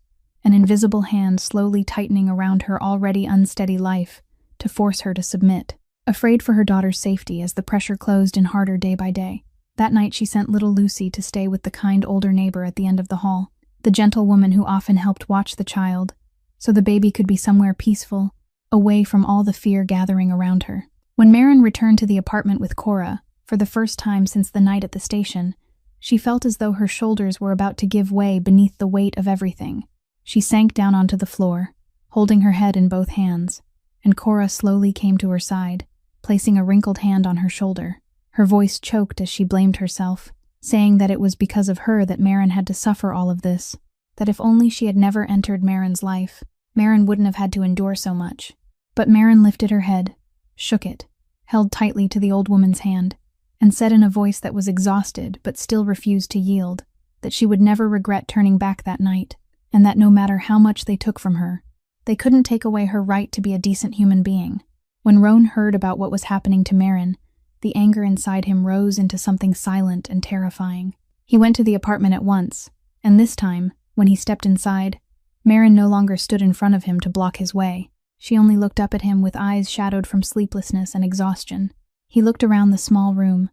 an invisible hand slowly tightening around her already unsteady life to force her to submit. Afraid for her daughter's safety as the pressure closed in harder day by day, that night she sent little Lucy to stay with the kind older neighbor at the end of the hall, the gentle woman who often helped watch the child, so the baby could be somewhere peaceful, away from all the fear gathering around her. When Marin returned to the apartment with Cora, for the first time since the night at the station, she felt as though her shoulders were about to give way beneath the weight of everything. She sank down onto the floor, holding her head in both hands, and Cora slowly came to her side, placing a wrinkled hand on her shoulder. Her voice choked as she blamed herself, saying that it was because of her that Marin had to suffer all of this, that if only she had never entered Marin's life, Marin wouldn't have had to endure so much. But Marin lifted her head, shook it, held tightly to the old woman's hand, and said in a voice that was exhausted but still refused to yield, that she would never regret turning back that night, and that no matter how much they took from her, they couldn't take away her right to be a decent human being. When Roan heard about what was happening to Marin, the anger inside him rose into something silent and terrifying. He went to the apartment at once, and this time, when he stepped inside, Marin no longer stood in front of him to block his way. She only looked up at him with eyes shadowed from sleeplessness and exhaustion. He looked around the small room,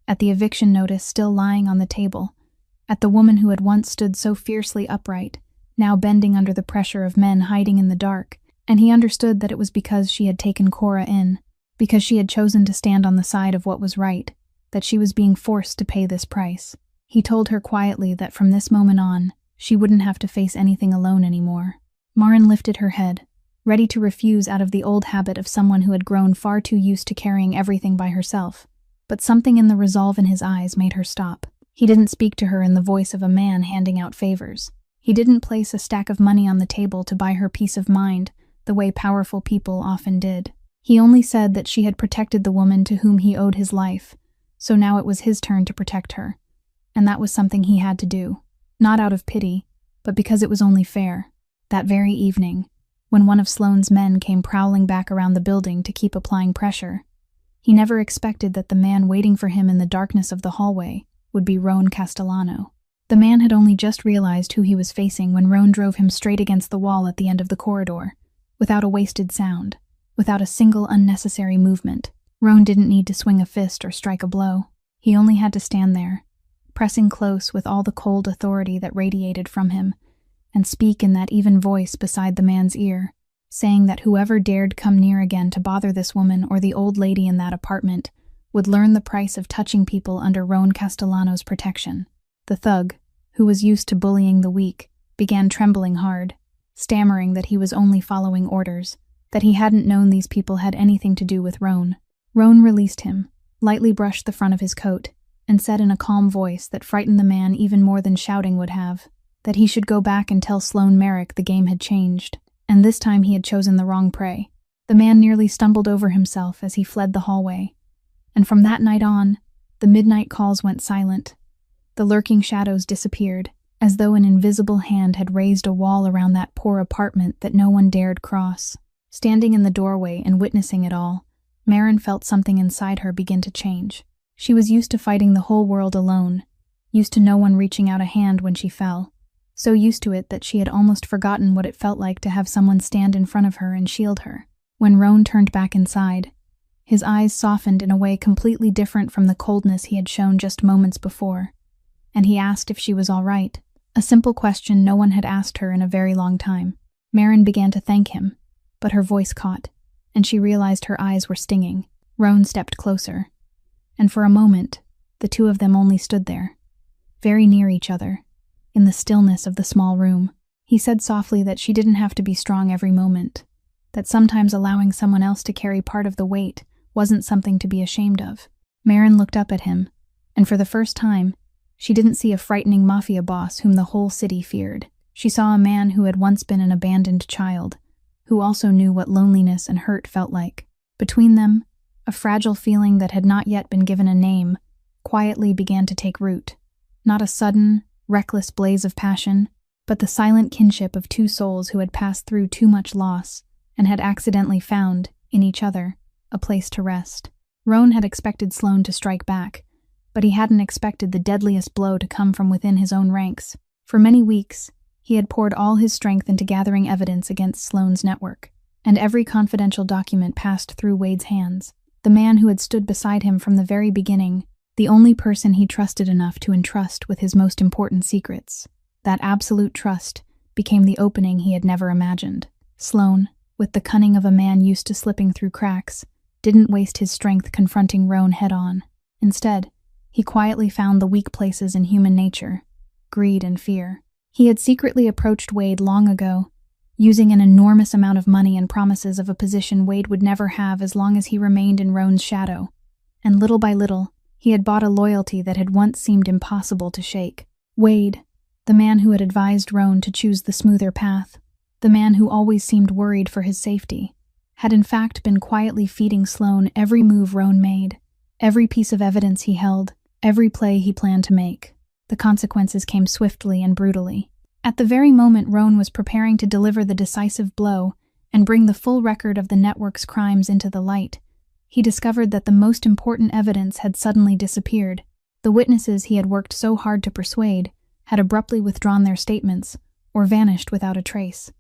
at the eviction notice still lying on the table, at the woman who had once stood so fiercely upright, now bending under the pressure of men hiding in the dark, and he understood that it was because she had taken Cora in, because she had chosen to stand on the side of what was right, that she was being forced to pay this price. He told her quietly that from this moment on, she wouldn't have to face anything alone anymore. Marin lifted her head, ready to refuse out of the old habit of someone who had grown far too used to carrying everything by herself, but something in the resolve in his eyes made her stop. He didn't speak to her in the voice of a man handing out favors. He didn't place a stack of money on the table to buy her peace of mind the way powerful people often did. He only said that she had protected the woman to whom he owed his life, so now it was his turn to protect her. And that was something he had to do, not out of pity, but because it was only fair. That very evening, when one of Sloane's men came prowling back around the building to keep applying pressure, he never expected that the man waiting for him in the darkness of the hallway would be Roan Castellano. The man had only just realized who he was facing when Roan drove him straight against the wall at the end of the corridor, without a wasted sound, without a single unnecessary movement. Roan didn't need to swing a fist or strike a blow. He only had to stand there, pressing close with all the cold authority that radiated from him, and speak in that even voice beside the man's ear, saying that whoever dared come near again to bother this woman or the old lady in that apartment would learn the price of touching people under Roan Castellano's protection. The thug, who was used to bullying the weak, began trembling hard, stammering that he was only following orders, that he hadn't known these people had anything to do with Roan. Roan released him, lightly brushed the front of his coat, and said in a calm voice that frightened the man even more than shouting would have, that he should go back and tell Sloane Merrick the game had changed, and this time he had chosen the wrong prey. The man nearly stumbled over himself as he fled the hallway, and from that night on, the midnight calls went silent. The lurking shadows disappeared, as though an invisible hand had raised a wall around that poor apartment that no one dared cross. Standing in the doorway and witnessing it all, Marin felt something inside her begin to change. She was used to fighting the whole world alone, used to no one reaching out a hand when she fell, so used to it that she had almost forgotten what it felt like to have someone stand in front of her and shield her. When Roan turned back inside, his eyes softened in a way completely different from the coldness he had shown just moments before, and he asked if she was all right, a simple question no one had asked her in a very long time. Marin began to thank him, but her voice caught, and she realized her eyes were stinging. Roan stepped closer, and for a moment, the two of them only stood there, very near each other, in the stillness of the small room. He said softly that she didn't have to be strong every moment, that sometimes allowing someone else to carry part of the weight wasn't something to be ashamed of. Marin looked up at him, and for the first time, she didn't see a frightening mafia boss whom the whole city feared. She saw a man who had once been an abandoned child, who also knew what loneliness and hurt felt like. Between them, a fragile feeling that had not yet been given a name quietly began to take root. Not a sudden, reckless blaze of passion, but the silent kinship of two souls who had passed through too much loss and had accidentally found, in each other, a place to rest. Roan had expected Sloane to strike back, but he hadn't expected the deadliest blow to come from within his own ranks. For many weeks, he had poured all his strength into gathering evidence against Sloane's network, and every confidential document passed through Wade's hands. The man who had stood beside him from the very beginning, the only person he trusted enough to entrust with his most important secrets. That absolute trust became the opening he had never imagined. Sloane, with the cunning of a man used to slipping through cracks, didn't waste his strength confronting Roan head-on. Instead, he quietly found the weak places in human nature, greed and fear. He had secretly approached Wade long ago, using an enormous amount of money and promises of a position Wade would never have as long as he remained in Roan's shadow. And little by little, he had bought a loyalty that had once seemed impossible to shake. Wade, the man who had advised Roan to choose the smoother path, the man who always seemed worried for his safety, had in fact been quietly feeding Sloane every move Roan made, every piece of evidence he held, every play he planned to make. The consequences came swiftly and brutally. At the very moment Roan was preparing to deliver the decisive blow and bring the full record of the network's crimes into the light, he discovered that the most important evidence had suddenly disappeared. The witnesses he had worked so hard to persuade had abruptly withdrawn their statements or vanished without a trace,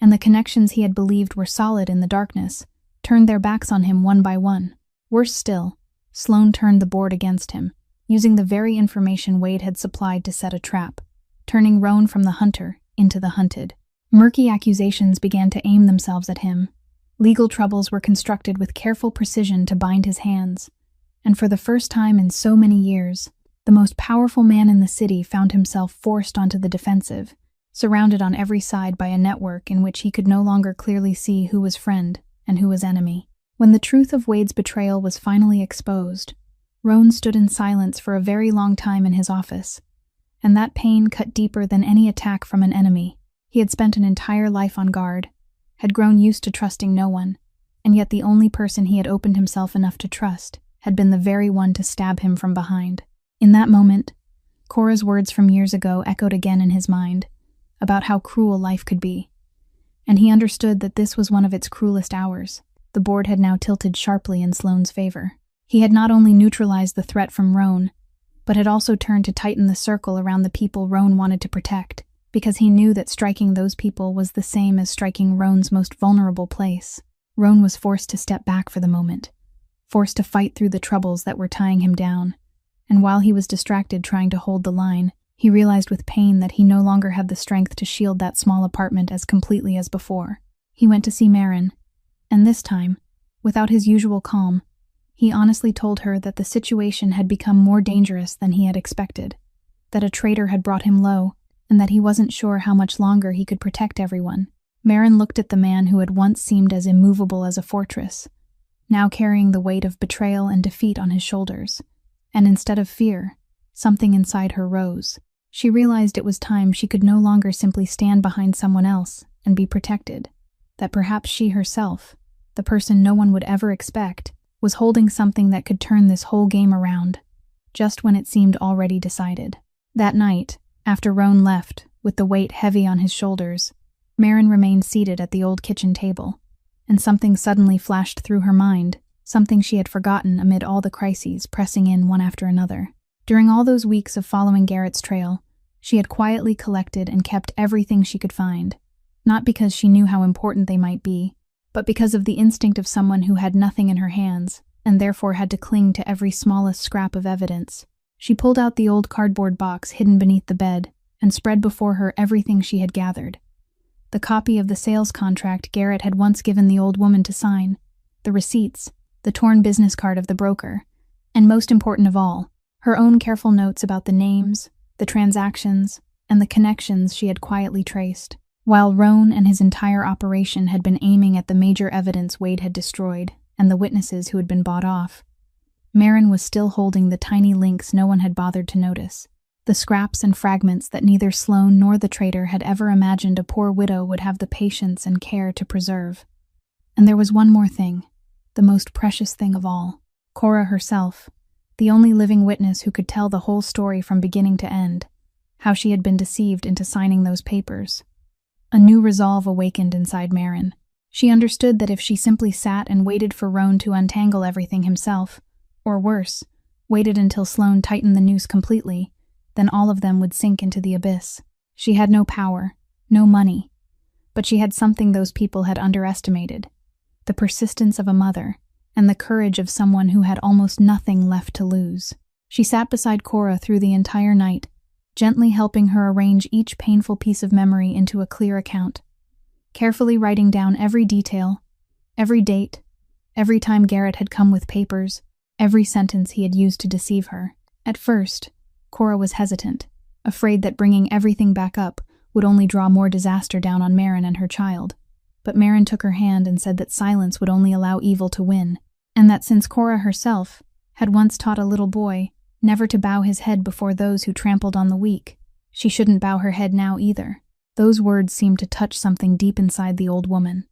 and the connections he had believed were solid in the darkness turned their backs on him one by one. Worse still, Sloane turned the board against him, using the very information Wade had supplied to set a trap, turning Roan from the hunter into the hunted. Murky accusations began to aim themselves at him. Legal troubles were constructed with careful precision to bind his hands, and for the first time in so many years, the most powerful man in the city found himself forced onto the defensive, surrounded on every side by a network in which he could no longer clearly see who was friend and who was enemy. When the truth of Wade's betrayal was finally exposed, Roan stood in silence for a very long time in his office, and that pain cut deeper than any attack from an enemy. He had spent an entire life on guard, had grown used to trusting no one, and yet the only person he had opened himself enough to trust had been the very one to stab him from behind. In that moment, Cora's words from years ago echoed again in his mind, about how cruel life could be, and he understood that this was one of its cruelest hours. The board had now tilted sharply in Sloane's favor. He had not only neutralized the threat from Roan, but had also turned to tighten the circle around the people Roan wanted to protect, because he knew that striking those people was the same as striking Roan's most vulnerable place. Roan was forced to step back for the moment, forced to fight through the troubles that were tying him down, and while he was distracted trying to hold the line, he realized with pain that he no longer had the strength to shield that small apartment as completely as before. He went to see Marin, and this time, without his usual calm, he honestly told her that the situation had become more dangerous than he had expected, that a traitor had brought him low, and that he wasn't sure how much longer he could protect everyone. Marin looked at the man who had once seemed as immovable as a fortress, now carrying the weight of betrayal and defeat on his shoulders, and instead of fear, something inside her rose. She realized it was time she could no longer simply stand behind someone else and be protected, that perhaps she herself, the person no one would ever expect, was holding something that could turn this whole game around, just when it seemed already decided. That night, after Roan left, with the weight heavy on his shoulders, Marin remained seated at the old kitchen table, and something suddenly flashed through her mind, something she had forgotten amid all the crises pressing in one after another. During all those weeks of following Garrett's trail, she had quietly collected and kept everything she could find, not because she knew how important they might be, but because of the instinct of someone who had nothing in her hands, and therefore had to cling to every smallest scrap of evidence. She pulled out the old cardboard box hidden beneath the bed, and spread before her everything she had gathered. The copy of the sales contract Garrett had once given the old woman to sign, the receipts, the torn business card of the broker, and most important of all, her own careful notes about the names, the transactions, and the connections she had quietly traced. While Roan and his entire operation had been aiming at the major evidence Wade had destroyed and the witnesses who had been bought off, Marin was still holding the tiny links no one had bothered to notice, the scraps and fragments that neither Sloane nor the traitor had ever imagined a poor widow would have the patience and care to preserve. And there was one more thing, the most precious thing of all. Cora herself, the only living witness who could tell the whole story from beginning to end, how she had been deceived into signing those papers. A new resolve awakened inside Marin. She understood that if she simply sat and waited for Roan to untangle everything himself, or worse, waited until Sloane tightened the noose completely, then all of them would sink into the abyss. She had no power, no money, but she had something those people had underestimated: the persistence of a mother, and the courage of someone who had almost nothing left to lose. She sat beside Cora through the entire night, gently helping her arrange each painful piece of memory into a clear account, carefully writing down every detail, every date, every time Garrett had come with papers, every sentence he had used to deceive her. At first, Cora was hesitant, afraid that bringing everything back up would only draw more disaster down on Marin and her child. But Marin took her hand and said that silence would only allow evil to win, and that since Cora herself had once taught a little boy never to bow his head before those who trampled on the weak, she shouldn't bow her head now either. Those words seemed to touch something deep inside the old woman,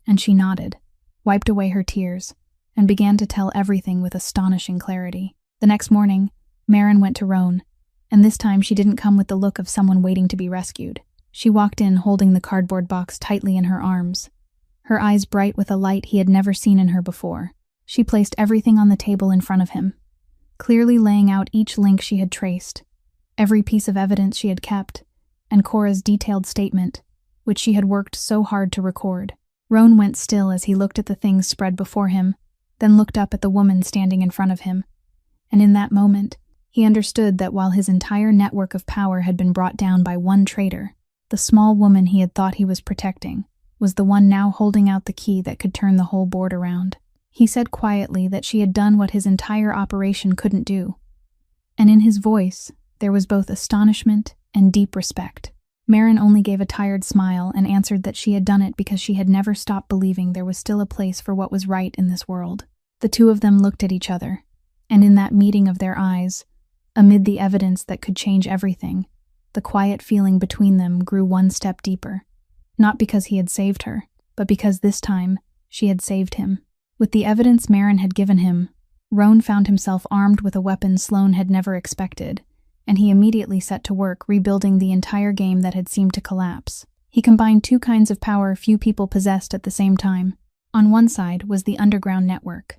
and she nodded, wiped away her tears, and began to tell everything with astonishing clarity. The next morning, Maren went to Roan, and this time she didn't come with the look of someone waiting to be rescued. She walked in holding the cardboard box tightly in her arms, her eyes bright with a light he had never seen in her before. She placed everything on the table in front of him, clearly laying out each link she had traced, every piece of evidence she had kept, and Cora's detailed statement, which she had worked so hard to record. Roan went still as he looked at the things spread before him, then looked up at the woman standing in front of him. And in that moment, he understood that while his entire network of power had been brought down by one traitor, the small woman he had thought he was protecting was the one now holding out the key that could turn the whole board around. He said quietly that she had done what his entire operation couldn't do, and in his voice there was both astonishment and deep respect. Maren only gave a tired smile and answered that she had done it because she had never stopped believing there was still a place for what was right in this world. The two of them looked at each other, and in that meeting of their eyes, amid the evidence that could change everything, the quiet feeling between them grew one step deeper. Not because he had saved her, but because this time she had saved him. With the evidence Maren had given him, Roan found himself armed with a weapon Sloane had never expected, and he immediately set to work rebuilding the entire game that had seemed to collapse. He combined two kinds of power few people possessed at the same time. On one side was the underground network,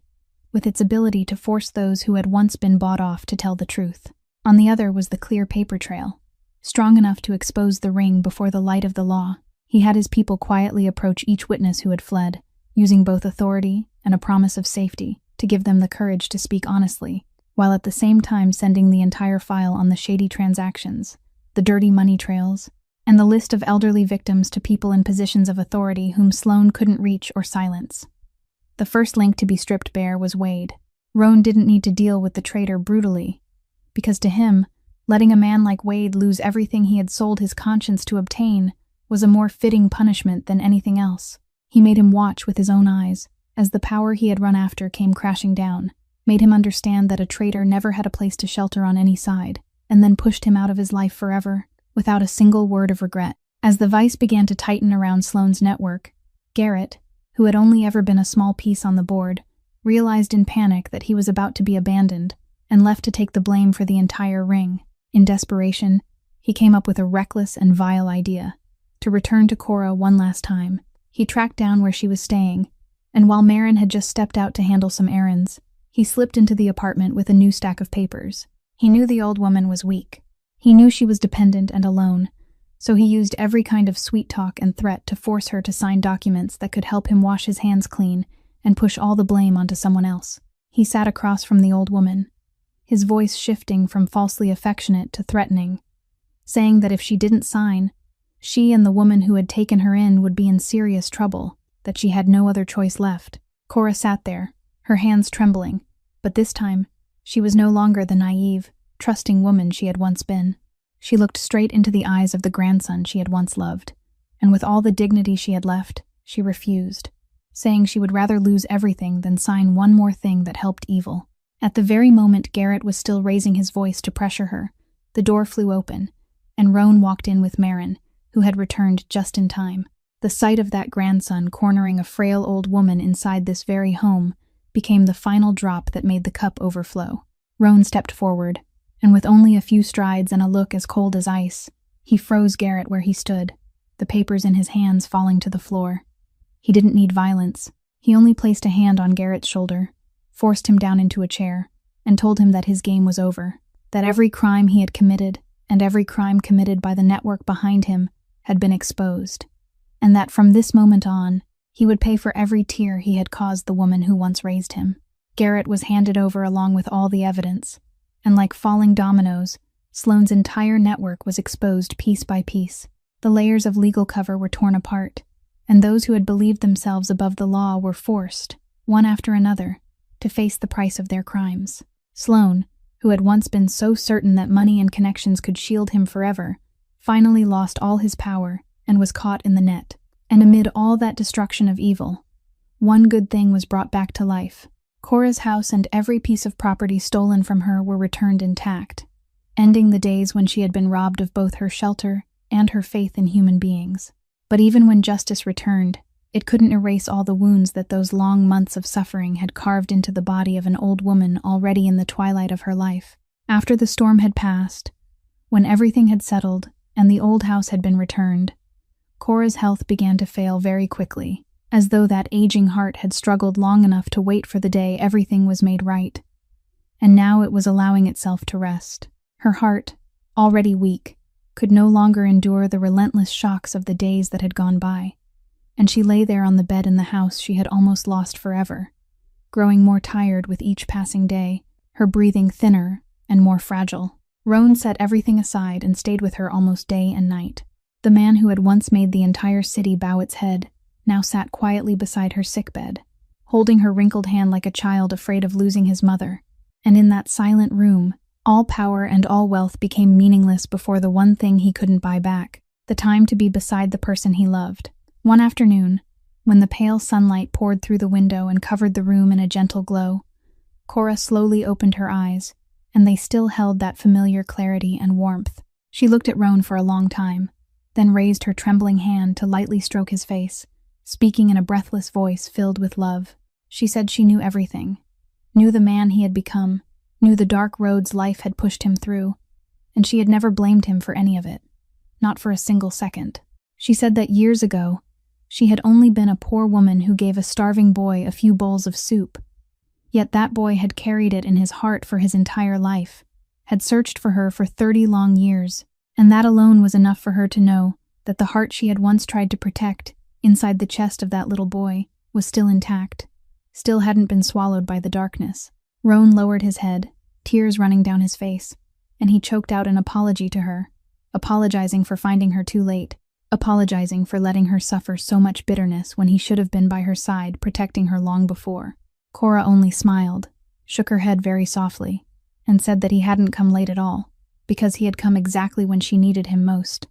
with its ability to force those who had once been bought off to tell the truth. On the other was the clear paper trail, strong enough to expose the ring before the light of the law. He had his people quietly approach each witness who had fled, using both authority and a promise of safety to give them the courage to speak honestly, while at the same time sending the entire file on the shady transactions, the dirty money trails, and the list of elderly victims to people in positions of authority whom Sloane couldn't reach or silence. The first link to be stripped bare was Wade. Roan didn't need to deal with the traitor brutally, because to him, letting a man like Wade lose everything he had sold his conscience to obtain was a more fitting punishment than anything else. He made him watch with his own eyes as the power he had run after came crashing down, made him understand that a traitor never had a place to shelter on any side, and then pushed him out of his life forever, without a single word of regret. As the vice began to tighten around Sloane's network, Garrett, who had only ever been a small piece on the board, realized in panic that he was about to be abandoned and left to take the blame for the entire ring. In desperation, he came up with a reckless and vile idea: to return to Cora one last time. He tracked down where she was staying, and while Maren had just stepped out to handle some errands, he slipped into the apartment with a new stack of papers. He knew the old woman was weak. He knew she was dependent and alone, so he used every kind of sweet talk and threat to force her to sign documents that could help him wash his hands clean and push all the blame onto someone else. He sat across from the old woman, his voice shifting from falsely affectionate to threatening, saying that if she didn't sign, she and the woman who had taken her in would be in serious trouble, that she had no other choice left. Cora sat there, her hands trembling, but this time, she was no longer the naive, trusting woman she had once been. She looked straight into the eyes of the grandson she had once loved, and with all the dignity she had left, she refused, saying she would rather lose everything than sign one more thing that helped evil. At the very moment Garrett was still raising his voice to pressure her, the door flew open, and Roan walked in with Maren, who had returned just in time. The sight of that grandson cornering a frail old woman inside this very home became the final drop that made the cup overflow. Roan stepped forward, and with only a few strides and a look as cold as ice, he froze Garrett where he stood, the papers in his hands falling to the floor. He didn't need violence. He only placed a hand on Garrett's shoulder, forced him down into a chair, and told him that his game was over, that every crime he had committed, and every crime committed by the network behind him, had been exposed, and that from this moment on, he would pay for every tear he had caused the woman who once raised him. Garrett was handed over along with all the evidence, and like falling dominoes, Sloane's entire network was exposed piece by piece. The layers of legal cover were torn apart, and those who had believed themselves above the law were forced, one after another, to face the price of their crimes. Sloane, who had once been so certain that money and connections could shield him forever, finally lost all his power and was caught in the net. And amid all that destruction of evil, one good thing was brought back to life. Cora's house and every piece of property stolen from her were returned intact, ending the days when she had been robbed of both her shelter and her faith in human beings. But even when justice returned, It couldn't erase all the wounds that those long months of suffering had carved into the body of an old woman already in the twilight of her life. After the storm had passed, when everything had settled and the old house had been returned, Cora's health began to fail very quickly, as though that aging heart had struggled long enough to wait for the day everything was made right. And now it was allowing itself to rest. Her heart, already weak, could no longer endure the relentless shocks of the days that had gone by, and she lay there on the bed in the house she had almost lost forever, growing more tired with each passing day, her breathing thinner and more fragile. Roan set everything aside and stayed with her almost day and night. The man who had once made the entire city bow its head now sat quietly beside her sickbed, holding her wrinkled hand like a child afraid of losing his mother. And in that silent room, all power and all wealth became meaningless before the one thing he couldn't buy back, the time to be beside the person he loved. One afternoon, when the pale sunlight poured through the window and covered the room in a gentle glow, Cora slowly opened her eyes, and they still held that familiar clarity and warmth. She looked at Roan for a long time, then raised her trembling hand to lightly stroke his face, speaking in a breathless voice filled with love. She said she knew everything, knew the man he had become, knew the dark roads life had pushed him through, and she had never blamed him for any of it, not for a single second. She said that years ago, she had only been a poor woman who gave a starving boy a few bowls of soup, yet that boy had carried it in his heart for his entire life, had searched for her for 30 long years, and that alone was enough for her to know that the heart she had once tried to protect, inside the chest of that little boy, was still intact, still hadn't been swallowed by the darkness. Roan lowered his head, tears running down his face, and he choked out an apology to her, apologizing for finding her too late, apologizing for letting her suffer so much bitterness when he should have been by her side protecting her long before. Cora only smiled, shook her head very softly, and said that he hadn't come late at all, because he had come exactly when she needed him most.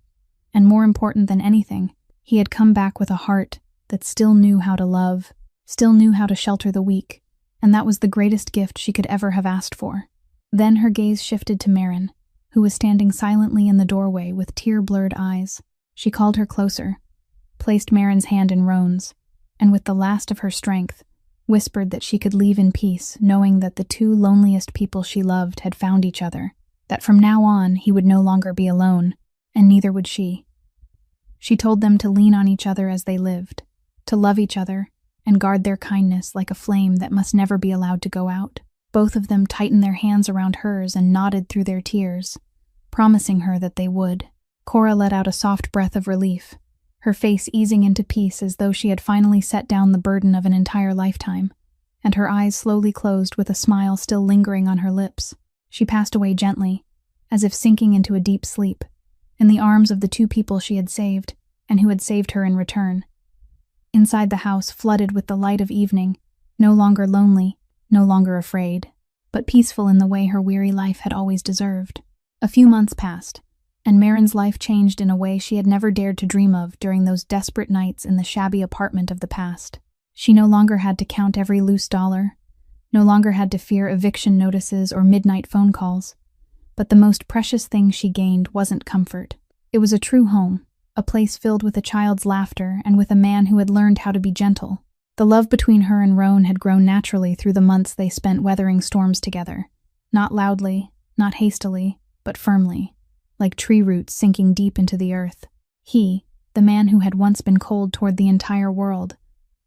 And more important than anything, he had come back with a heart that still knew how to love, still knew how to shelter the weak, and that was the greatest gift she could ever have asked for. Then her gaze shifted to Marin, who was standing silently in the doorway with tear-blurred eyes. She called her closer, placed Marin's hand in Roan's, and with the last of her strength, whispered that she could leave in peace, knowing that the two loneliest people she loved had found each other, that from now on he would no longer be alone, and neither would she. She told them to lean on each other as they lived, to love each other, and guard their kindness like a flame that must never be allowed to go out. Both of them tightened their hands around hers and nodded through their tears, promising her that they would. Cora let out a soft breath of relief, her face easing into peace as though she had finally set down the burden of an entire lifetime, and her eyes slowly closed with a smile still lingering on her lips. She passed away gently, as if sinking into a deep sleep, in the arms of the two people she had saved, and who had saved her in return. Inside the house flooded with the light of evening, no longer lonely, no longer afraid, but peaceful in the way her weary life had always deserved. A few months passed, and Marin's life changed in a way she had never dared to dream of during those desperate nights in the shabby apartment of the past. She no longer had to count every loose dollar, no longer had to fear eviction notices or midnight phone calls. But the most precious thing she gained wasn't comfort. It was a true home, a place filled with a child's laughter and with a man who had learned how to be gentle. The love between her and Roan had grown naturally through the months they spent weathering storms together, not loudly, not hastily, but firmly, like tree roots sinking deep into the earth. He, the man who had once been cold toward the entire world,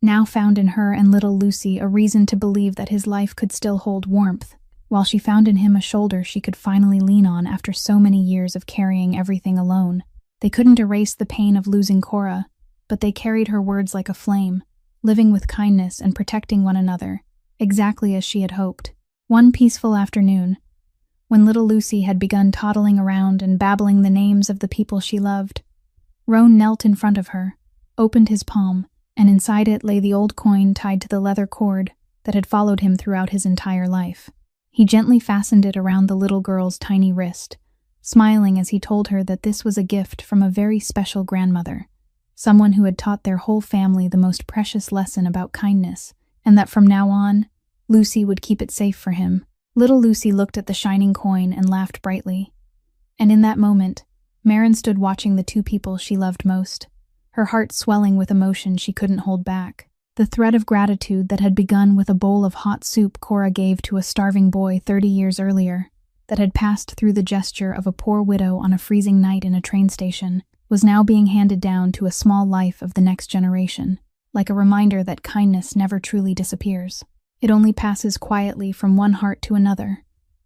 now found in her and little Lucy a reason to believe that his life could still hold warmth, while she found in him a shoulder she could finally lean on after so many years of carrying everything alone. They couldn't erase the pain of losing Cora, but they carried her words like a flame, living with kindness and protecting one another, exactly as she had hoped. One peaceful afternoon, when little Lucy had begun toddling around and babbling the names of the people she loved, Roan knelt in front of her, opened his palm, and inside it lay the old coin tied to the leather cord that had followed him throughout his entire life. He gently fastened it around the little girl's tiny wrist, smiling as he told her that this was a gift from a very special grandmother, someone who had taught their whole family the most precious lesson about kindness, and that from now on, Lucy would keep it safe for him. Little Lucy looked at the shining coin and laughed brightly. And in that moment, Marin stood watching the two people she loved most, her heart swelling with emotion she couldn't hold back. The thread of gratitude that had begun with a bowl of hot soup Cora gave to a starving boy 30 years earlier, that had passed through the gesture of a poor widow on a freezing night in a train station, was now being handed down to a small life of the next generation, like a reminder that kindness never truly disappears. It only passes quietly from one heart to another,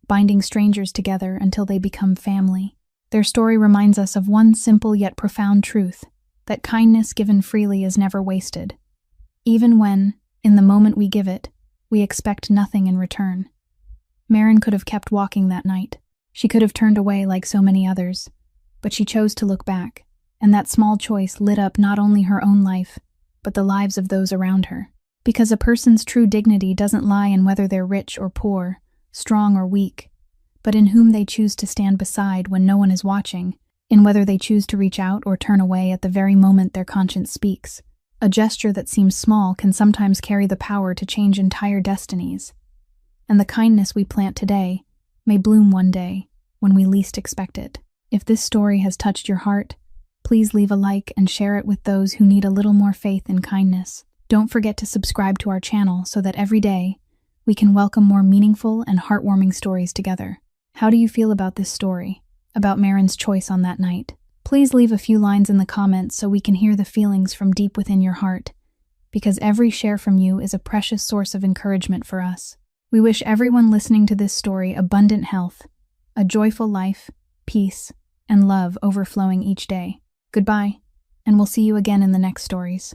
binding strangers together until they become family. Their story reminds us of one simple yet profound truth, that kindness given freely is never wasted, even when, in the moment we give it, we expect nothing in return. Marin could have kept walking that night. She could have turned away like so many others, but she chose to look back, and that small choice lit up not only her own life, but the lives of those around her. Because a person's true dignity doesn't lie in whether they're rich or poor, strong or weak, but in whom they choose to stand beside when no one is watching, in whether they choose to reach out or turn away at the very moment their conscience speaks. A gesture that seems small can sometimes carry the power to change entire destinies. And the kindness we plant today may bloom one day when we least expect it. If this story has touched your heart, please leave a like and share it with those who need a little more faith in kindness. Don't forget to subscribe to our channel so that every day we can welcome more meaningful and heartwarming stories together. How do you feel about this story, about Marin's choice on that night? Please leave a few lines in the comments so we can hear the feelings from deep within your heart, because every share from you is a precious source of encouragement for us. We wish everyone listening to this story abundant health, a joyful life, peace, and love overflowing each day. Goodbye, and we'll see you again in the next stories.